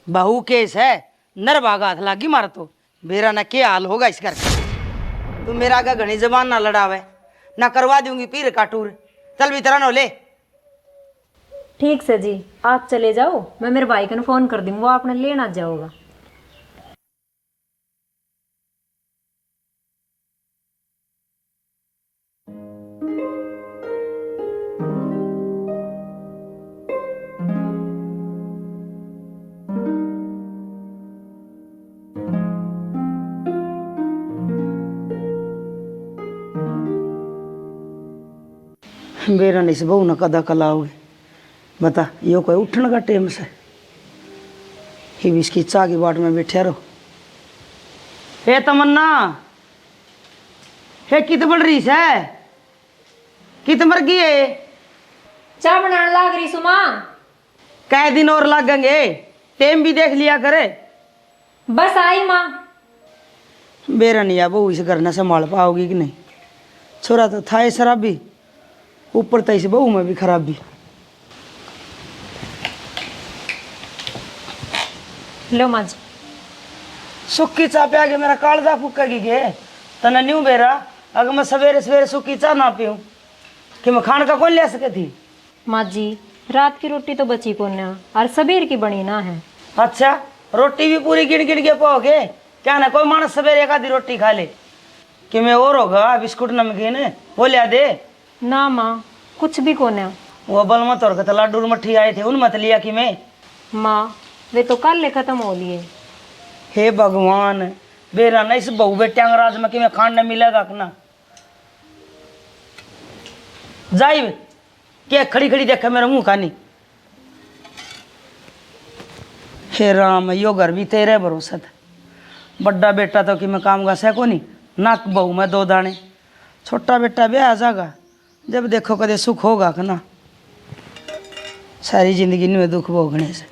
बहू केस है, नर भागा हाथ लागी मार तो मेरा ना क्या हाल होगा इस घर का। तू मेरा आगे घनी जबान ना लड़ावे, ना करवा दूंगी पीर का टूर। चल भीतर नो ले। ठीक से जी, आप चले जाओ, मैं मेरे भाई को फोन कर दूंगा, वो आपने लेना जाओगा। मेरा नहीं से बहू ना कदा कलाओगे बता। यो कोई उठने का टाइम से ही इसकी चाह की बाट में बैठे रहो। हे तमन्ना, हे कित बढ़ रही है, कित मर गई है? चाय बनाने लाग रही सुमा। कै दिन और लगेंगे, टाइम भी देख लिया करे। बस आई माँ। बेरा नहीं बहू इस घर न संभाल पाओगी कि नहीं। छोरा तो था शराबी, ऊपर तो इस बहू में भी खराबी। लो माँ जी। सुक्की चाह पे आगे मेरा कालजा फूकेगी के तना न्यू बेरा। अगर मैं सवेरे सवेरे सुक्की चाह ना पीऊँ कि मैं खाने का कौन ले सके थी? माँ जी, रात की रोटी तो बची को ना, और सबेर की बनी ना है। अच्छा, रोटी भी पूरी गिन गिन के पाओगे क्या? ना कोई मानस सवेरे एक आधी रोटी खा ले कि मैं और होगा बिस्कुट नमकीन वो लिया दे। ना माँ, कुछ भी को ना। वो बल मत और तो लाडू मट्ठी आए थे, उन मत लिया कि मैं। माँ, वे तो कल खत्म हो लिए। हे भगवान, बेरा ना इस बहू बेटिया राज में कि मैं खान न मिलेगा ना। जाई क्या खड़ी खड़ी देखे मेरा मुंह खानी। हे राम, यो घर भी तेरे भरोसा था। बड़ा बेटा तो कि मैं काम का सको नहीं, नाक बहू में 2 दाने। छोटा बेटा ब्याह आ जाएगा, जब देखो कदे सुख होगा कि ना। सारी जिंदगी में दुख भोगने से।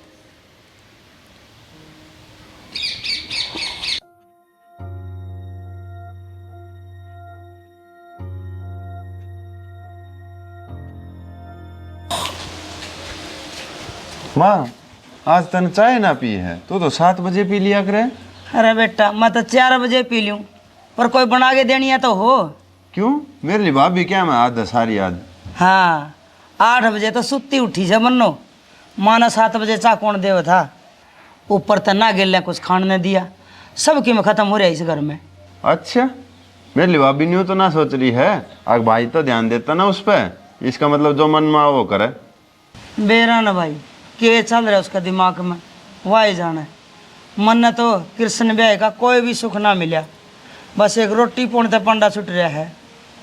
माँ, आज तन चाय ना पी है, तो 7 बजे पी लिया करे। अरे बेटा, मैं तो 4 बजे पी लूँ, पर कोई बना के देनी है तो हो। क्यों? मेरे लिए भाभी क्या मैं आदत सारी याद। हाँ, 8 बजे तो सुत्ती उठी से मनो, माना 7 बजे चाह कौन देव था। ऊपर तो ना गिल कुछ खाने ने दिया, सबकी में खत्म हो रहा है इस घर में। अच्छा, मेरे लिए भाभी न्यू तो ना सोच रही है, आग भाई तो ध्यान देता ना उस पर, इसका मतलब जो मन में वो करे। बेरा ना भाई, के चल रहा है उसका दिमाग में, वाह जाना है। मन ने तो कृष्ण ब्याह का कोई भी सुख ना मिला, बस एक रोटी पूर्णतः पंडा छुट रहा है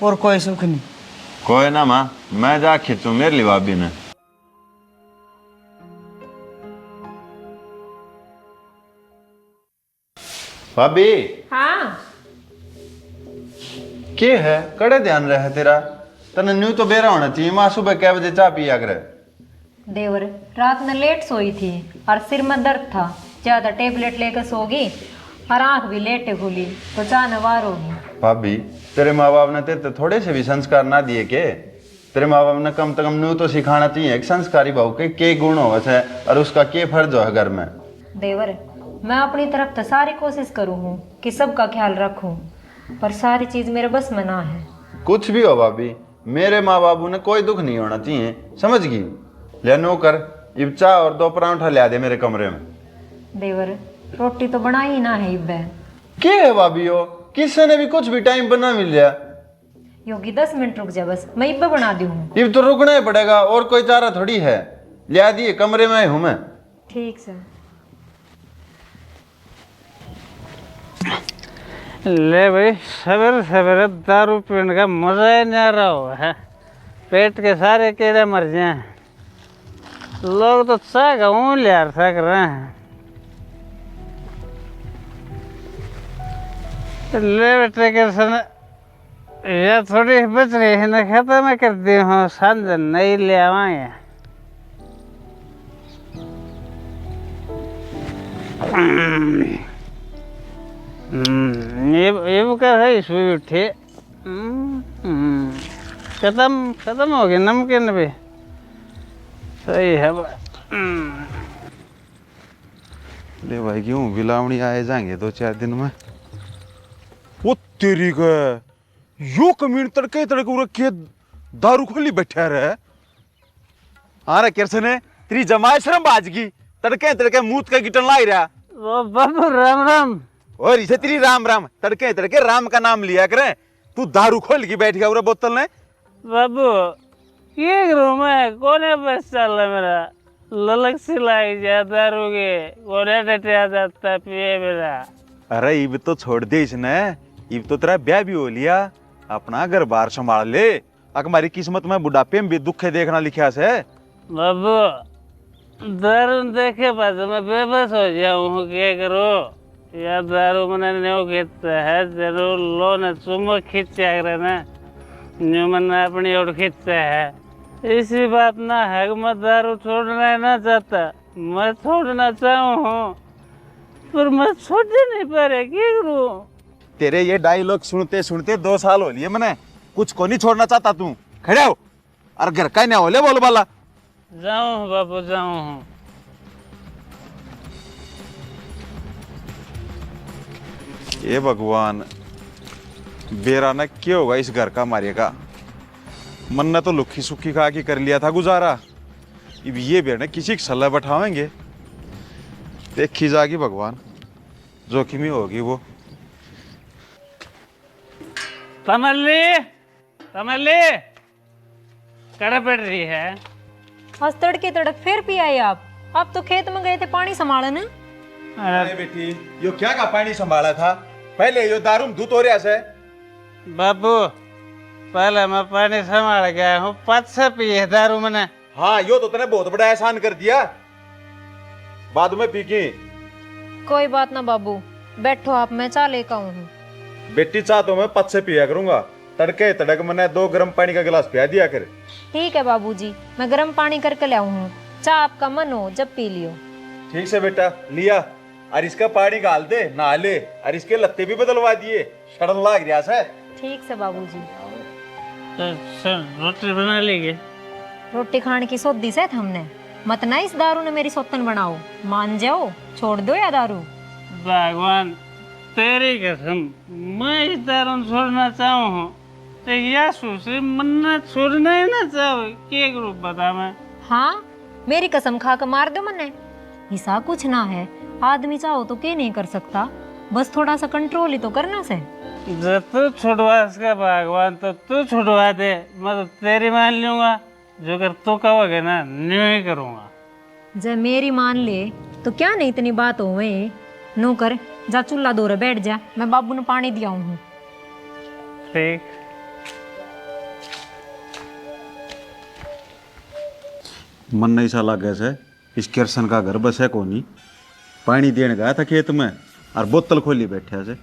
और कोई सुख नहीं। कोई ना माँ, मैं जा खींचू मेरे लिए भाभी ने। भाभी। हाँ के है कड़े ध्यान रहे तेरा, तने न्यू तो बेरा होना चाहिए। माँ सुबह क्या बजे चाय पिया करे। देवर, रात में लेट सोई थी और सिर में दर्द था, ज्यादा टेबलेट लेकर सोगी और आंख भी लेटे खुली तो चाह नवार होगी। भाभी, तेरे माँ बाप ने तेरे थोड़े से भी संस्कार ना दिए के? तेरे माँ बाप ने कम से कम न्यू तो सिखाना चाहिए एक संस्कारी बहू के गुण हो वैसे और उसका के फर्ज हो है घर में। देवर, मैं अपनी तरफ तो सारी कोशिश करूँ हूँ कि सबका ख्याल रखूँ, पर सारी चीज मेरे बस में ना है। कुछ भी हो भाभी, मेरे माँ बाबू ने कोई दुख नहीं होना चाहिए, समझ गई? ले नो कर, इब चाय और 2 परांठा ले दे मेरे कमरे में। देवर, रोटी तो बना ही ना है इब। क्या है भाभी हो, किसी ने भी कुछ भी टाइम बना मिल गया। योगी 10 मिनट रुक जा, बस मैं इब बना दी हूँ। इब तो रुकना ही पड़ेगा, और कोई चारा थोड़ी है। ले दिए कमरे में हूँ मैं। ठीक सर। ले भाई, सवेरे सवेरे दारू पीने का मजा ही नहीं आ रहा हो है, पेट के सारे कीड़े मर जाए। लोग तो चाय का लियार सक रहे हैं। ले बेटे के सन या थोड़ी बच रही है ना, खत्म कर दी हूँ, सांझ नहीं ले आवाएंगे। ये क्या है सुई उठी। खत्म खत्म हो गया नमकीन भी, सही है। ले भाई, क्यों बिलावणी आए जाएंगे 2-4 दिन में। वो तेरी का यो कमीन तड़के तड़के रखे दारू खोली बैठा रहे। अरे किरसन है तेरी जमाई शर्म बाजगी, तड़के तड़के मूत का गिटन लाई रहा। वो बाबू राम राम। और इसे तेरी राम राम, तड़के तड़के राम का नाम लिया करे। तू दारू खोल के बैठ गया बोतल ने। बाबू ये रूम है, कोने बस चल रहा मेरा, ललक सिलाई जा दारू के कोने डटिया जाता पिए मेरा। अरे इब तो छोड़ दे इसने, इब तो तेरा ब्याह भी हो लिया, अपना घर बार संभाल ले। हमारी किस्मत में बुढ़ापे में भी दुखे देखना लिखा से। बाबू दारू देखे बाद मैं बेबस हो जाऊँ, क्या करो? या दारू मैंने न्यू खींचता है, जरूर लो न चुम्बक खींचा करे ना, न्यू मैंने अपनी ओर खींचता है। इसी बात ना है कि मैं दारू छोड़ना ना चाहता, मैं छोड़ना चाहूँ पर मैं छोड़ नहीं पा रहा, क्या करूँ? तेरे ये डायलॉग सुनते सुनते 2 साल हो लिए मैंने, कुछ को नहीं छोड़ना चाहता तू। खड़े हो और घर का नहीं होले बोल बाला। जाऊँ बाबू जाऊँ। ये भगवान, बेरा न क्या होगा इस घर का मारेगा। मन ने तो लुखी सुखी खा के कर लिया था गुजारा, अब ये बेर ने किसी की सलाह बैठावेंगे। देखी जागी भगवान, जोखिम ही होगी वो। तमल्ली तमल्ली कड़ा पड़ रही है। आज तड़के तड़क फिर पी आए आप तो खेत में गए थे पानी संभालने। अरे बेटी, यो क्या का पानी संभाला था? पहले यो दारू में दूध हो रहा से। बाबू पहले मैं पानी संभाल गया हूँ, 5 से पिए दारू मैंने। हाँ, यो तो तूने बहुत बड़ा एहसान कर दिया, बाद में पी की। कोई बात ना बाबू, बैठो आप, मैं चाय लेकर आऊँ हूँ। बेटी चाह तो मैं 5 से पिया करूंगा, तड़के तड़क मैंने 2 गर्म पानी का गिलास पिया दिया कर। ठीक है बाबूजी, मैं गर्म पानी करके ले आऊँ हूँ। चाह आपका मन हो जब पी लियो। ठीक से बेटा, लिया। और इसका पानी गाल दे, नहा ले। और इसके लत्ते भी बदलवा दिए, शरण लाग गया से। ठीक से बाबूजी। तो सर रोटी बना लेंगे। रोटी खाने की सोदी से हमने मत ना इस दारू ने मेरी सोतन बनाओ। मान जाओ, छोड़ दो या दारू। भगवान तेरी कसम, मैं इस दारू छोड़ना चाहूँ तो यासू से मन्नत छोड़ना ही ना चाहो। क्या करूँ बता मैं? हाँ, मेरी कसम खा कर मार दो मन्ने। हिस्सा कुछ ना है, आदमी चाहो तो क्या नहीं कर सकता, बस थोड़ा सा कंट्रोल ही तो करना से। जब तू छुड़वा इसका भगवान तो तू छुड़वा दे, मैं तो तेरी मान लूंगा। जो कर तू कहोगे ना नहीं करूँगा। जब मेरी मान ले तो क्या नहीं इतनी बात हो गई। नो कर, जा चूल्हा दो रे बैठ जा, मैं बाबू ने पानी दिया हूँ। ठीक। मन नहीं सा लागे से, इस किरसन का घर बस है कोनी। पानी देने गया था खेत में और बोतल खोली बैठा से।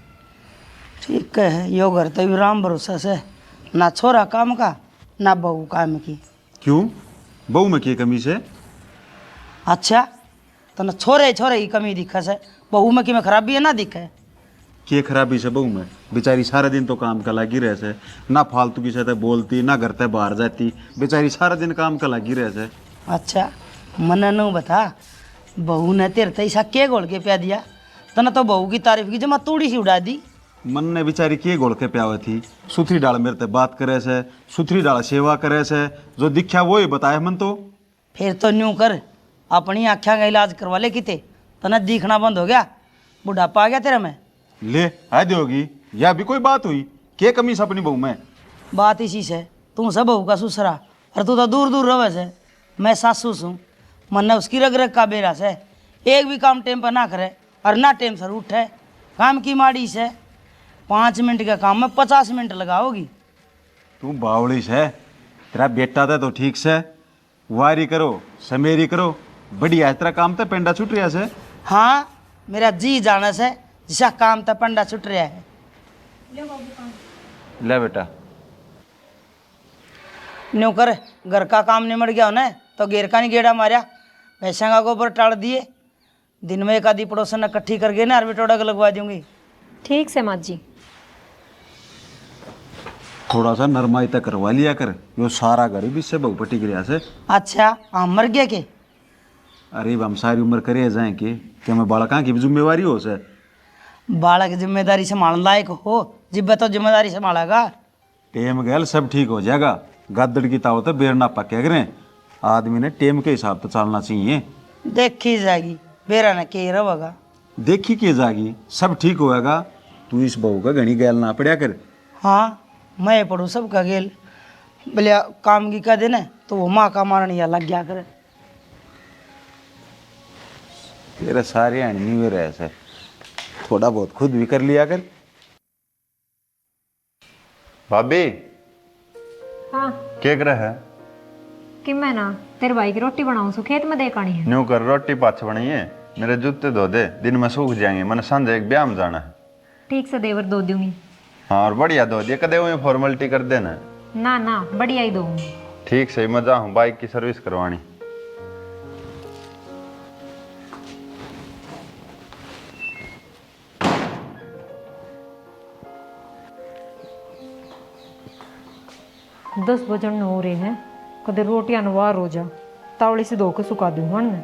ठीक है, यो घर तो भी राम भरोसा से, ना छोरा काम का ना बहू काम की। क्यों? बहू में की कमी से? अच्छा, तो ना छोरे छोरे की कमी दिखा से, बहू में की में खराबी है ना दिखे। के खराबी से बहू में? बेचारी सारा दिन तो काम का लगी रहे से, ना फालतू की से बोलती ना घर ते बाहर जाती, बेचारी सारा दिन काम का लगी रहे से। अच्छा, मन न बता, बहू ने तेरे तैसा के गोल के प्या दिया, तना तो बहू की तारीफ की जमा तोड़ी सी उड़ा दी। मन ने बेचारी के गोल के प्यावे थी, सुथरी डाल मेरे ते बात करे से, सुथरी डाल सेवा करे से, जो दिखा वो ही बताए मन तो। फिर तो न्यू कर, अपनी आँखा का इलाज करवा ले किते, तना दिखना बंद हो गया, बुढ़ापा आ गया तेरा में। ले आदि होगी, या भी कोई बात हुई? के कमी से अपनी बहू में? बात इसी से, तू सब बहू का ससुरा और तू तो दूर दूर रहे से, मैं सासू हूँ। मन ने उसकी रग रग का बेरा से, एक भी काम टाइम पर ना करे और ना टाइम से उठे, काम की माड़ी से 5 मिनट का काम में 50 मिनट लगाओगी। तू बावड़ी से, तेरा बेटा था तो ठीक से, वारी करो समेरी करो, बढ़िया तेरा काम तो पेंडा छूट रहा से। हाँ, मेरा जी जाने से जिसा काम तो पंडा छुट रहा है। ले बेटा। न्यू कर, घर का काम निमट गया होना तो घेर का नहीं गेड़ा मारा, पैसा का गोबर टाड़ दिए, दिन में एक आधी पड़ोसन इकट्ठी करके ना अरबिटोड़ा को लगवा दूंगी। ठीक से माँ जी। थोड़ा सा नरमाई तक करवा लिया कर, यो सारा घर भी से बहु पटी गिरा से। अच्छा, हम मर गया के? अरे हम सारी उम्र करे जाए कि मैं बालका की भी जिम्मेवारी हो से। बालक जिम्मेदारी संभालने लायक हो, जिब्बे तो जिम्मेदारी संभालेगा। टेम गैल सब ठीक हो जाएगा, गद्दड़ की ताव तो बेर ना पक्के करें, आदमी ने टेम के हिसाब से चलना चाहिए। देखी जाएगी, बेरा ने के रहेगा। देखी के जाएगी, सब ठीक होएगा। तू इस बहू का घनी गैल ना पड़ा कर। हाँ, मैं पढ़ू सबका गेल, बोले काम की कह देना तो वो माँ का मारने या लग गया करे। तेरे सारे अणनी में रह से, थोड़ा बहुत खुद भी कर लिया कर। भाभी हाँ, क्या कर है? कि मैं ना तेरे भाई की रोटी बनाऊं सो खेत में देखानी है। न्यू कर, रोटी पाछ बनी है, मेरे जूते धो दे, दिन में सूख जाएंगे, मैंने संजय एक ब्याह में जाना है। ठीक से देवर दो दूंगी। हाँ, और बढ़िया धो दिए, कदे हुए फॉर्मेलिटी कर देना। ना ना, बढ़िया ही दूंगी। ठीक से, मैं जाऊँ बाइक की सर्विस करवानी। दस बजन हो रहे हैं, कदे रोटियां नवार हो जा, तावड़ी से धो के सुखा दूँ हन मैं।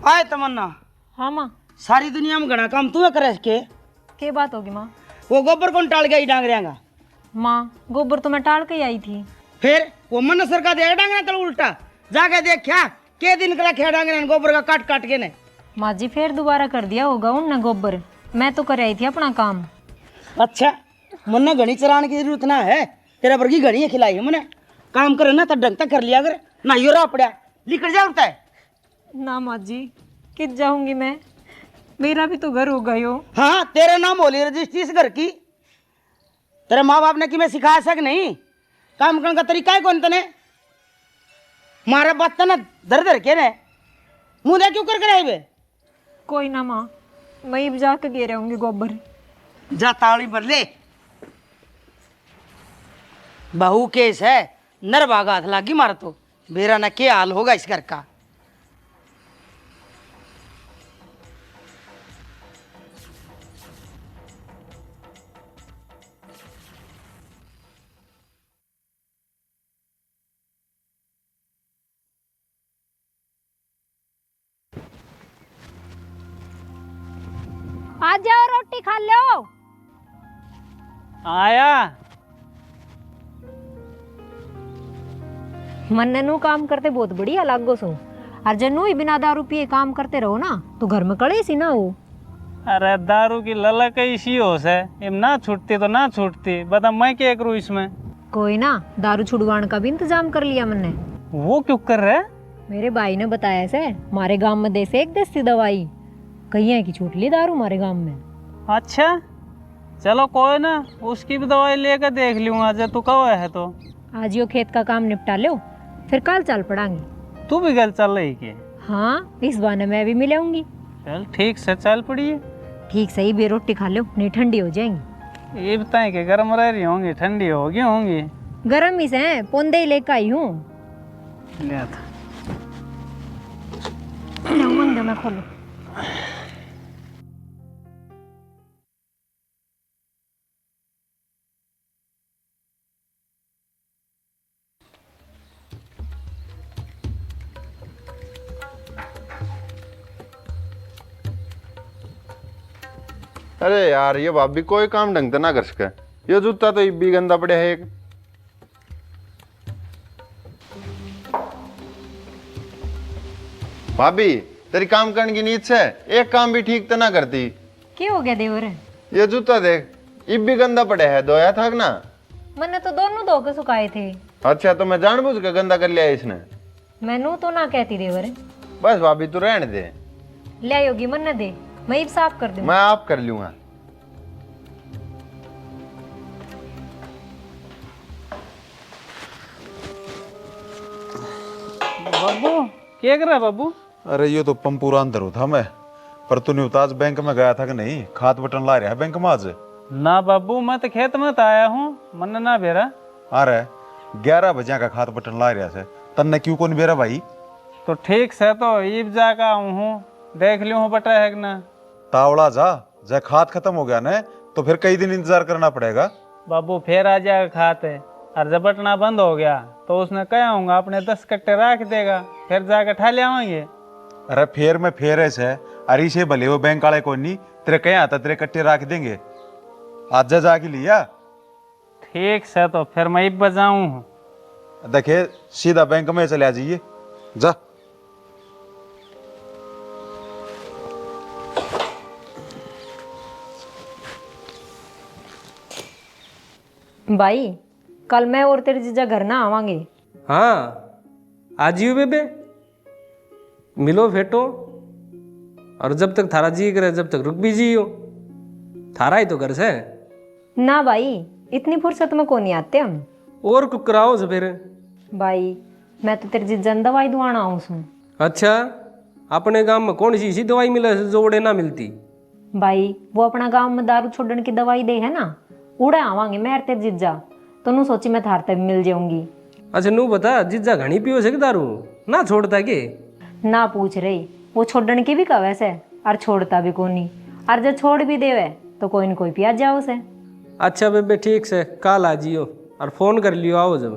आए तमन्ना, हाँ माँ। सारी दुनिया में घना काम तू करे के बात होगी माँ? वो गोबर कौन टाल गया डांगरिया? माँ, गोबर तो मैं टाल के आई थी। फिर वो मन सर का दे डांगरा तल उल्टा जाके देख क्या के दिन करा खे डांगरे गोबर का काट काट के ने। माँ जी, फिर दोबारा कर दिया होगा उनने गोबर, मैं तो कर आई थी अपना काम। अच्छा, मन घड़ी चलाने की जरूरत ना है, तेरा वर्गी घड़ी है खिलाई है मैंने, काम करे ना तो ढंग तक कर लिया कर, ना यो रहा पड़ा लिखट जा उठता है। ना माँ जी, कित जाऊंगी मैं, मेरा भी तो घर हो गयो। हाँ, तेरे नाम होली रजिस्ट्री इस घर की, तेरे माँ बाप ने कि मैं सिखाया सक नहीं, काम करने का तरीका है कौन तने? मारा बात ना धर धर के ने मुंह दे क्यों कर कराई बे कोई ना माँ, मैं अब जाके गे रहूंगी गोबर। जा ताली भर ले। बहू केस है नर भागा हाथ लागी मार तो बेरा ना क्या हाल होगा इस घर का। आ जाओ रोटी खा लो। आया। मन्ने नु काम करते बहुत बढ़िया लागो सो, और जन्नू ही बिना दारू पिए काम करते रहो ना तो घर में कड़े सी ना हो। अरे दारू की ललक इसी होश है, इम ना छूटती तो ना छूटती, बता मैं क्या करूँ इसमें। कोई ना, दारू छुड़वाने का भी इंतजाम कर लिया मैंने। वो क्यों कर रहे? मेरे भाई ने बताया से हमारे गांव में देसे एक देसी दवाई कहीं है कि छूट ली दारू हमारे गांव में। अच्छा चलो कोई ना, उसकी भी दवाई लेकर देख लूँगा जब तू कब है तो। आज यो खेत का काम निपटा लो, फिर कल चल पड़ांगे। तू भी कल चल रही के? हाँ, इस बहाने मैं भी मिलूंगी। चल ठीक से चल पड़िए। ठीक सही, बे रोटी खा लो नहीं ठंडी हो जाएंगी। ये बताएं कि गर्म रह रही होंगी ठंडी होगी होंगी? गर्म ही से पौंदे ही लेकर आई हूँ। ले था मंदे में खोलो। अरे यार ये भाभी कोई काम ढंग से ना कर सके। ये जूता तो भी गंदा पड़ा है एक। भाभी तेरी काम करने की नीयत से एक काम भी ठीक तो ना करती। क्या हो गया देवर? ये जूता देख इब भी गंदा पड़ा है, धोया था ना? मैंने तो दोनों धो के सुखाए थे। अच्छा तो मैं जानबूझ के गंदा कर लिया इसने? मैनू तो ना कहती देवर। बस भाभी तू रहने दे। ले आयोगी मन्ने दे, मैं ही साफ कर दूँ। मैं आप कर लूंगा। बाबू क्या कर रहा है बाबू? अरे ये तो पंपूरा अंदर था मैं, पर तूने उताज बैंक में गया था कि नहीं? खात बटन ला रहा है बैंक में आज? ना बाबू मैं तो खेत में तो आया हूँ, मन ना बेरा। अरे 11 बजे का खात बटन ला रहा है, तन्ने क्यों कौन बेरा भाई? तो ठीक से तो ईब जाकर आऊँ हूँ, देख लियो हूँ बटा है कि ना। तावड़ा जा खात खत्म हो गया ना तो फिर कई दिन इंतजार करना पड़ेगा। बाबू फिर आ जाएगा खाते, और जब बटना बंद हो गया तो उसने कहा होगा अपने 10 कट्टे रख देगा, फिर जाकर ठा ले आएंगे। अरे फेर में फेर ऐसे अरे से भले वो बैंक वाले को नहीं तेरे कहीं आता तेरे कट्टे रख देंगे। आज जाके लिया? ठीक से तो फिर मैं ईब बजाऊँ। देखे सीधा बैंक में चले जाइए जा। भाई कल मैं और तेरे जीजा घर ना आवांगे। हाँ आज ही बेबे मिलो फेटो, और जब तक थारा जी करे जब तक रुक भी जियो, थारा ही तो घर से। ना भाई इतनी फुर्सत में कौन नहीं आते हम। और कुछ कराओ से फिर। भाई मैं तो तेरे जीजा ने दवाई दुआना आऊँ सुन। अच्छा अपने गांव में कौन सी दवाई मिले जो उड़े ना मिलती? भाई वो अपना गांव में दारू छोड़ने की दवाई दे है ना, उड़े आवांगे मैं तेरे जीजा, तो नू सोची मैं थार तक मिल जाऊंगी। अच्छा नू बता जीजा घनी पियो से दारू ना छोड़ता के? ना पूछ रही, वो छोड़ने की भी कवे से और छोड़ता भी कोनी, और जब छोड़ भी देवे तो कोई न कोई पिया जाओ से। अच्छा बेबे ठीक से कल आ जियो और फोन कर लियो आओ जब।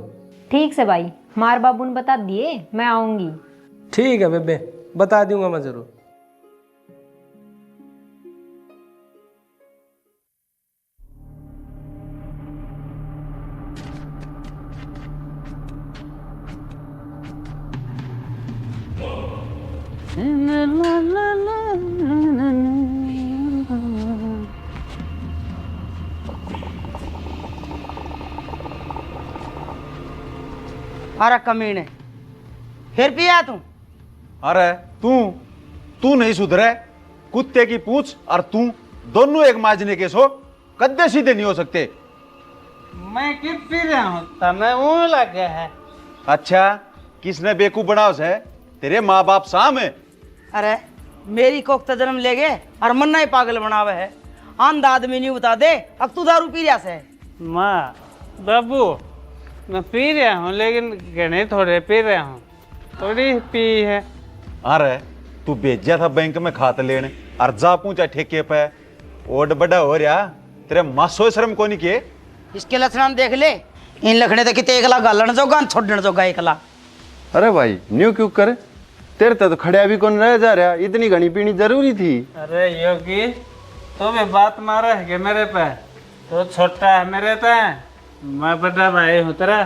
ठीक से भाई, मार बाबू ने बता दिए मैं आऊंगी। ठीक है बेबे बता दूंगा मैं जरूर। अरे कमीने फिर पिया तू? अरे तू नहीं सुधरे, कुत्ते की पूछ और तू दोनों एक माजने के सो कद्दे सीधे नहीं हो सकते। मैं किस पी रहा हूँ तमें वो लगे है। अच्छा किसने बेवकूफ बनाओ से? तेरे माँ बाप सामने। अरे मेरी कोख तो जन्म ले गए और मन्ना ही पागल बनावे है। आंधा आदमी नहीं बता दे अब तू दारू पी रहा से। माँ बाबू मैं पी रहा हूँ लेकिन घने थोड़े पी रहा हूँ, थोड़ी पी है। अरे तू भेजा था बैंक में खाते लेने और जा पूछा ठेके पे ओड बड़ा हो रहा, तेरे मासो शर्म को नहीं किए? इसके लक्षण देख ले, इन लखने तो कितने एकला गालन जोगा छोड़ने जोगा एकला। अरे भाई न्यू क्यों करे? तेरे तो खड़िया भी कौन रह जा रहा, इतनी घनी पीनी जरूरी थी। अरे योगी तो भी बात मारा है कि मेरे पे? तो छोटा है मेरे पे, मैं बड़ा भाई हूँ तेरा।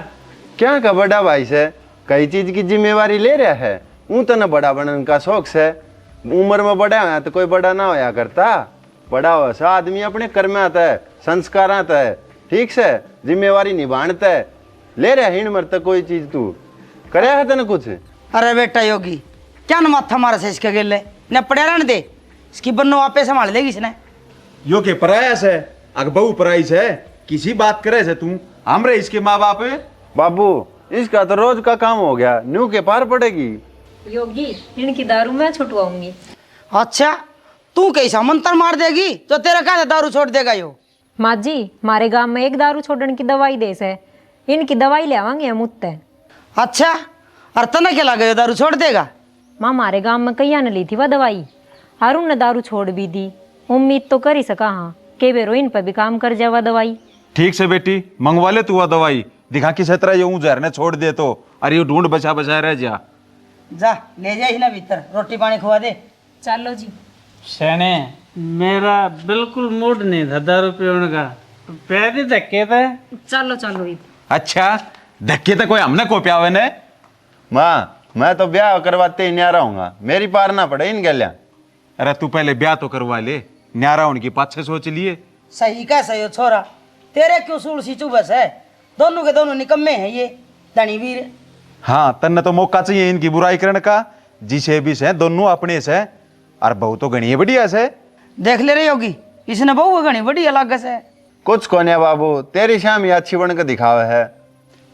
क्या का बड़ा भाई से कई चीज की जिम्मेवारी ले रहा है? ऊँ तो न बड़ा बनने का शौक से, उम्र में बड़ा है तो कोई बड़ा ना होया करता। बड़ा हो सा आदमी अपने कर्म आता है, संस्कार आता है, ठीक से जिम्मेवारी निभाता है। ले रहा हिण मर तक कोई चीज तू करे है तेने कुछ? अरे बेटा योगी क्या न माथा मारा से इसके गेले न पड़े रहने दे, इसकी बन्नो आपे संभाल लेगी इसने। यो के पराया से अग बहु पराई से किसी बात करे से तू? हमरे इसके माँ बाप है बाबू, इसका तो रोज का काम हो गया, न्यू के पार पड़ेगी। योगी इनकी दारू मैं छुटवाऊंगी। अच्छा तू कैसा मंत्र मार देगी तो तेरा क्या दारू छोड़ देगा यो? माँ जी मारे गांव में एक दारू छोड़ने की दवाई देस है, इनकी दवाई ले आवांगे हम उत्ते। अच्छा और तना क्या लगे दारू छोड़ देगा? माँ मारे गांव में कईया ने ली थी वह दवाई, अरुण ने दारू छोड़ भी दी। उम्मीद तो कर ही सका हाँ के बेरो इन पर भी काम कर जावा दवाई। ठीक से बेटी मंगवा ले तू दवाई, दिखा किस तरह यूं जहर छोड़ दे तो अरे ढूंढ बचा बचा रह जा। जा ले जा ही ना भीतर, रोटी पानी खुआ दे। चलो जी। शने मेरा बिल्कुल मूड नहीं था दारू पीने का, पैर ही धक्के थे। चलो चलो ईद। अच्छा धक्के तो कोई हमने को प्यावे ने? माँ मैं तो ब्याह करवाते ही न्यारा हूँगा, मेरी पार ना पड़े इन गलिया। अरे तू पहले ब्याह तो करवा ले, न्यारा होने की पाछे सोच लिए। सही कैसे हो छोरा, तेरे क्यों सूल सी चुबस है? दोनों के दोनों निकम्मे हैं ये धनी वीर। हाँ तन्ने तो मौका चाहिए इनकी बुराई करने का, जिसे भी से दोनों अपने से और बहू तो घनी बढ़िया से। देख ले रही होगी इसने बहू घनी बढ़िया लागत है। कुछ कोने बाबू तेरी शाम अच्छी बन के दिखावे है।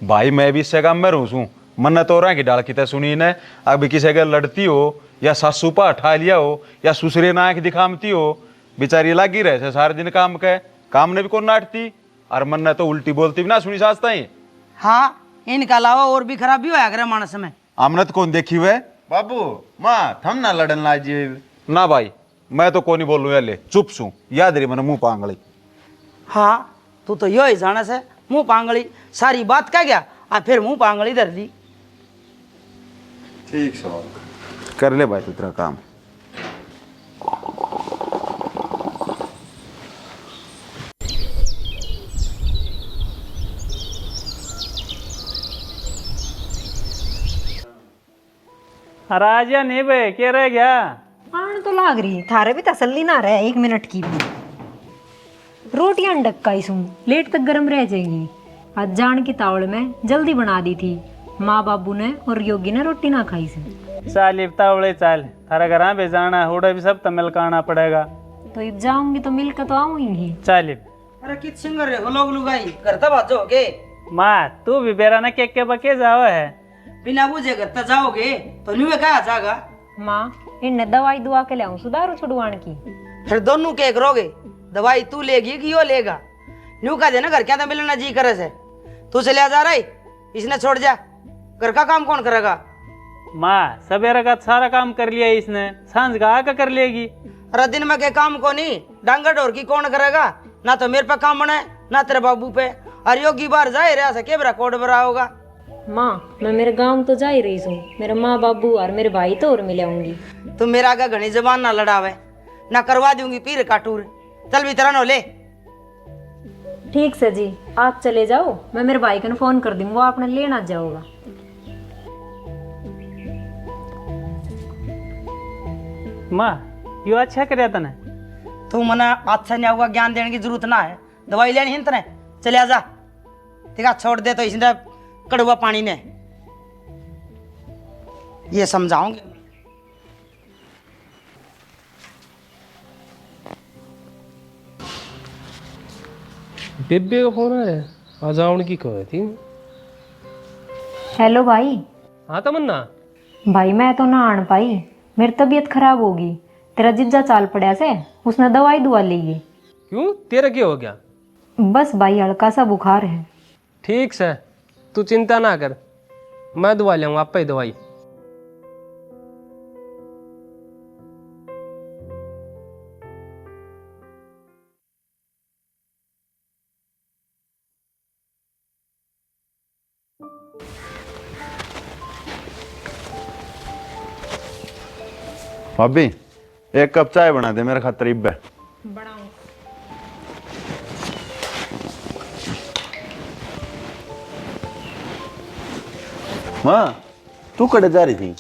भाई मैं भी इससे काम में रहूँ, मन तो रहा कि डाल की सुनी ने अब किसी का लड़ती हो या सासू पा उठा लिया हो या सुसरे नाक दिखामती हो, बेचारी लागी रहे से सारे दिन काम के, काम ने भी कौन नाटती और मन ने तो उल्टी बोलती भी ना सुनी सासता ही। हाँ इनका अलावा और भी खराबी होया करे मानस में। आमनत कौन देखी हुए बाबू? माँ थम ना लड़न लाजी ना भाई, मैं तो कौन बोलूँ ले चुप सू, याद रही मैंने मुंह पांगली। हाँ तू तो यो ही जाना से मुंह पांगली, सारी बात कह गया आ फिर मुंह पांगली धर दी। ठीक सो कर ले भाई तू तेरा काम। राजा नहीं बे क्या रह गया? आन तो लाग रही थारे भी तसल्ली ना रहे 1 मिनट की भी। रोटियां डक्काई सुन लेट तक गर्म रह जाएगी। आज जान की तावड़ में जल्दी बना दी थी, माँ बाबू ने और योगी ने रोटी ना खाई से। चाल इफ्तावड़े चाल, थारा घर पे जाना होड़ा भी सब तो मिल आना पड़ेगा। तो अब जाऊंगी तो मिल कर तो आऊंगी। चाल अरे कित सिंगर रे हो लोग लुगाई करता बाजो होगे। माँ तू भी बेरा ना के बके जाओ है, बिना बुझे करता जाओगे तो न्यू कहा जाएगा। माँ इनने दवाई दुआ के लाऊं सुधारू छुड़वान की। फिर दोनों के करोगे, दवाई तू लेगी कि यो लेगा? न्यू कह देना घर क्या तो मिलना जी करे से, तू चलिया जा रही इसने छोड़ जा, घर का काम कौन करेगा? माँ सवेरे का सारा काम कर लिया इसने, सांझ का आका कर लेगी। अरे दिन में के काम को नहीं डांगर ढोर की कौन करेगा? ना तो मेरे पे काम बने ना तेरे बाबू पे, और योगी बार जाए रहा से केबरा कोड बरा होगा। माँ मैं मेरे गांव तो जा ही रही हूँ, मेरे माँ बाबू और मेरे भाई तो और मिले आऊंगी। तुम मेरा आगे घनी जबान ना लड़ावे, ना करवा दूंगी पीर का टूर। चल भी तरह नो ले। ठीक से जी आप चले जाओ, मैं मेरे भाई को फोन कर दूँ, वो आपने लेना जाओगा। माँ यो अच्छा कर तने, तू मना अच्छा नहीं होगा, ज्ञान देने की जरूरत ना है, दवाई लेनी हिंत ने चलिया जा। ठीक है छोड़ दे तो इसने कड़वा पानी ने ये समझाऊंगे। बेबे का फोन है, आज आउन की कहे थी। हेलो भाई। हाँ तमन्ना। भाई मैं तो ना आन पाई, मेरी तबीयत खराब होगी। तेरा जिज्जा चाल पड़ा से, उसने दवाई दुआ ली है। क्यों, तेरा क्या हो गया? बस भाई हल्का सा बुखार है। ठीक से, तू चिंता ना कर, मैं दवा ले आऊँगा, आप ही दवाई। भाभी एक कप चाय बना दे मेरे खातर इब्बे। माँ तू कड़े जा रही थी?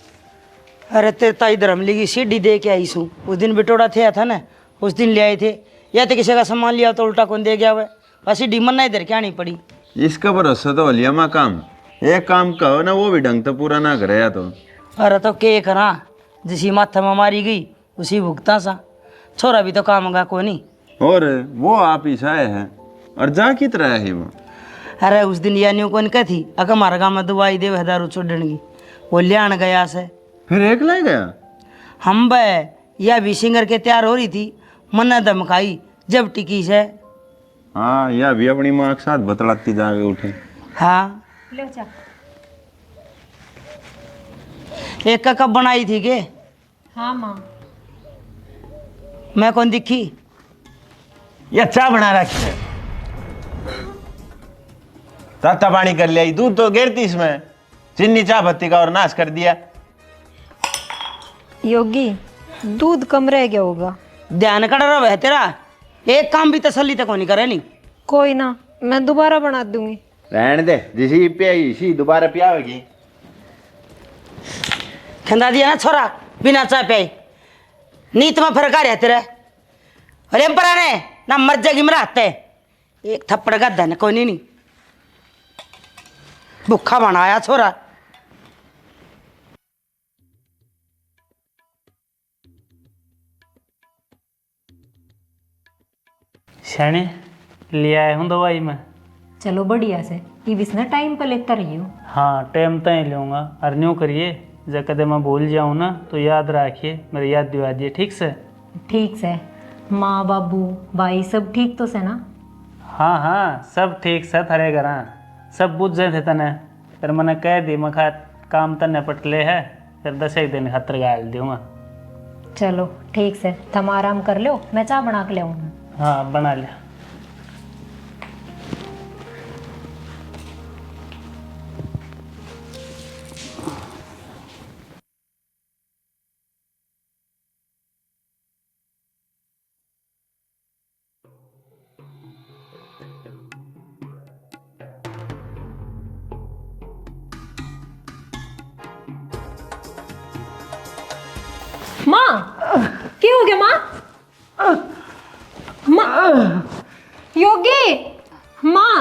अरे तेरे ताई धर्मली की सीढ़ी दे के आई सू। उस दिन बिटोड़ा थे था ना, उस दिन ले आए थे। या तो किसी का सामान लिया तो उल्टा कौन दे गया हुआ, ऐसी डीमन ना इधर क्या नहीं पड़ी। इसका भरोसा तो लिया माँ काम, एक काम कहो ना वो भी ढंग तो पूरा ना करे या तो। अरे तो के करा, जिसी माथा में मारी गई उसी भुगता सा। छोरा भी तो काम का को नहीं। और वो आप ही साए हैं और जा की तरह है वो। अरे उस दिन या न्यू कौन कह थी अगर हमारे गाँव में दवाई दे दारू छोड़ने की, वो लियान गया से। फिर एक ले गया। हम बे या भी सिंगर के तैयार हो रही थी, मन्ना धमकाई जब टिकी से। हाँ या भी अपनी माँ के साथ बतलाती जाके उठे। हाँ ले जा। एक का कप बनाई थी के? हाँ माँ। मैं कौन दिखी? या चाय बना रखी है, ताता पानी कर लिया, दूध तो गिरती इसमें, चीनी चाय पत्ती का और नाश कर दिया। योगी दूध कम रह गया होगा। ध्यान कर रहा है तेरा, एक काम भी तसल्ली तक नहीं करे नहीं। कोई ना, मैं दोबारा बना दूंगी। रहने दे, जिसी पियाई इसी दोबारा पियावेगी। खंदा दिया ना छोरा बिना चाय पियाई, नीत में फर्क आ रहा है तेरा। अरे पराने ना मर जाएगी मेरा हाथ है, एक थप्पड़ का धन कोई नहीं भूखा बनाया छोरा। शाने ले आया हूँ दवाई में। चलो बढ़िया से, ये बिस्ना टाइम पर लेता रही हो। हाँ टाइम तय लूँगा। और न्यू करिए, जब कदे मैं भूल जाऊँ ना तो याद रखिए, मेरे याद दिवा दिए, ठीक से? ठीक से। माँ बाबू भाई सब ठीक तो से ना? हाँ हाँ सब ठीक से, थारे घर सब बुझ जाए थे तने। फिर मैंने कह दी मैं खा काम तने पटले है, फिर 10 एक दिन खातर गाल दूँगा। चलो ठीक से, तुम आराम कर लो, मैं चाय बना के ले आऊँगा। हाँ बना लिया। माँ क्या हो गया माँ? माँ योगी, माँ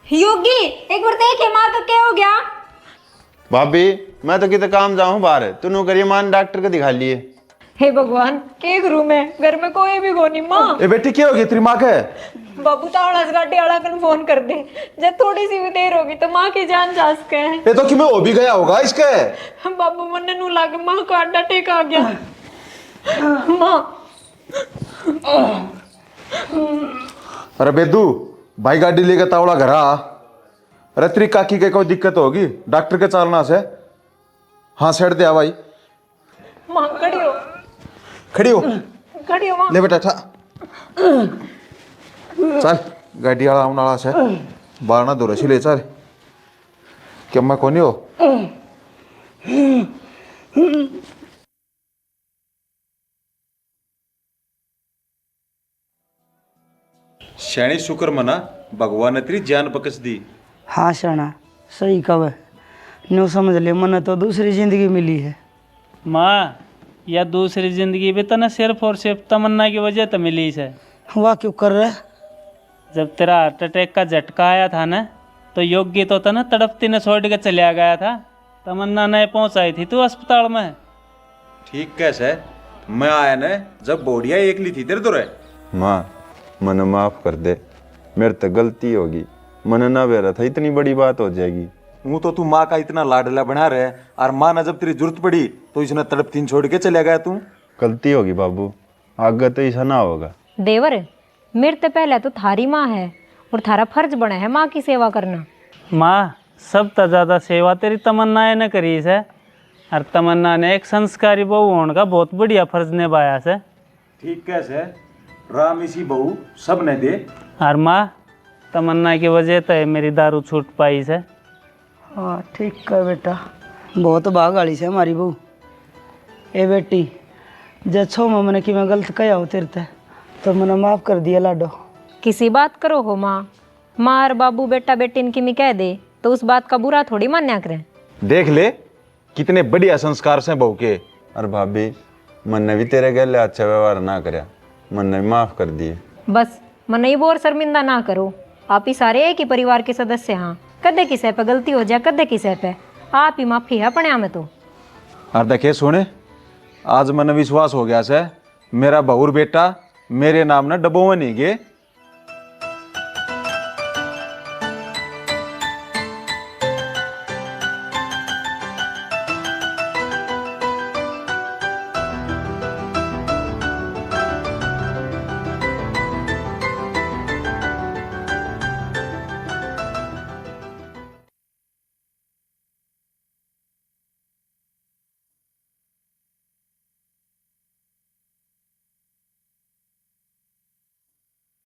योगी एक बार देखे माँ का क्या हो गया? भाभी मैं तो कितने काम जाऊँ बाहर, तूने करिए मान डॉक्टर को दिखा लिए। हे भगवान के गुरु में घर में कोई भी को नहीं। माँ ए बेटी क्या होगी तेरी माँ के? बाबू तावड़ा से गाड़ी वाला कर फोन कर दे, जब थोड़ी सी भी देर होगी तो माँ की जान जा सके। ये तो कि मैं हो भी गया होगा इसके। बाबू मन नू लागे माँ का अड्डा टेक आ गया। माँ अरे बेदू भाई गाड़ी लेके तावड़ा घर आ। अरे तेरी काकी के कोई दिक्कत होगी डॉक्टर के चालना से। हाँ सेट दे भाई। माँ खड़ी हो, खड़ी हो, खड़ी हो माँ। ले बेटा था चल गाड़ी वाला आने वाला से बाहर ना दूर ले चल। क्या मैं कौन हो? शैणी शुक्र मना, भगवान ने तेरी जान बख्श दी। हाँ शाना सही कव, न्यू समझ ले मन तो दूसरी जिंदगी मिली है। माँ या दूसरी जिंदगी भी तना सिर्फ और सिर्फ तमन्ना की वजह तो मिली है। वाह क्यों कर रहा है? जब तेरा हार्ट अटैक का झटका आया था ना, तो योगी तो तना तड़पती ने छोड़ के चलिया गया था। तमन्ना नहीं पहुंचाई थी तू अस्पताल में। ठीक कैसे मैं आया न जब बोडिया एकली थी तेरे तो रहे। माँ मन माफ कर दे, मेरे तो गलती होगी, मन ना बेरा था इतनी बड़ी बात हो जाएगी। हूँ तो तू माँ का इतना लाडला बना रहे, और माँ ने जब तेरी जरूरत पड़ी तो इसने तड़पतीन छोड़ के चले गया तू। गलती होगी बाबू, आगे तो ऐसा ना होगा। देवर, मेरे तो पहले तो थारी माँ है और थारा फर्ज बना है माँ की सेवा करना। माँ, सब तो ज़्यादा सेवा तेरी तमन्नाएं न करी है, और तमन्ना ने एक संस्कारी बहू होने का बहुत बढ़िया फर्ज निभाया है। ठीक कैसे राम इसी बहू सब ने दे। और माँ, तमन्ना की वजह तो है मेरी दारू छूट पाई है। हाँ ठीक है बेटा, बहुत भाग वाली से हमारी बहू। ए बेटी, जब छो मैंने कि मैं गलत कया हो तेरे ते, तो मैंने माफ़ कर दिया लाडो। किसी बात करो हो माँ, माँ और बाबू बेटा बेटी इनकी में कह दे तो उस बात का बुरा थोड़ी मान्या करें। देख ले कितने बढ़िया संस्कार से बहू के। और भाभी, मन ने भी तेरे गले अच्छा व्यवहार ना करया, मन ने भी माफ़ कर दिए। बस मन ही बोर शर्मिंदा ना करो, आप ही सारे एक ही परिवार के सदस्य हाँ। कदे किसे पे गलती हो जाए, कदे किसे पे आप ही माफी है अपने में तो। और देखे सुने, आज मन विश्वास हो गया से मेरा बहुर बेटा मेरे नाम ने डबो नहीं गे।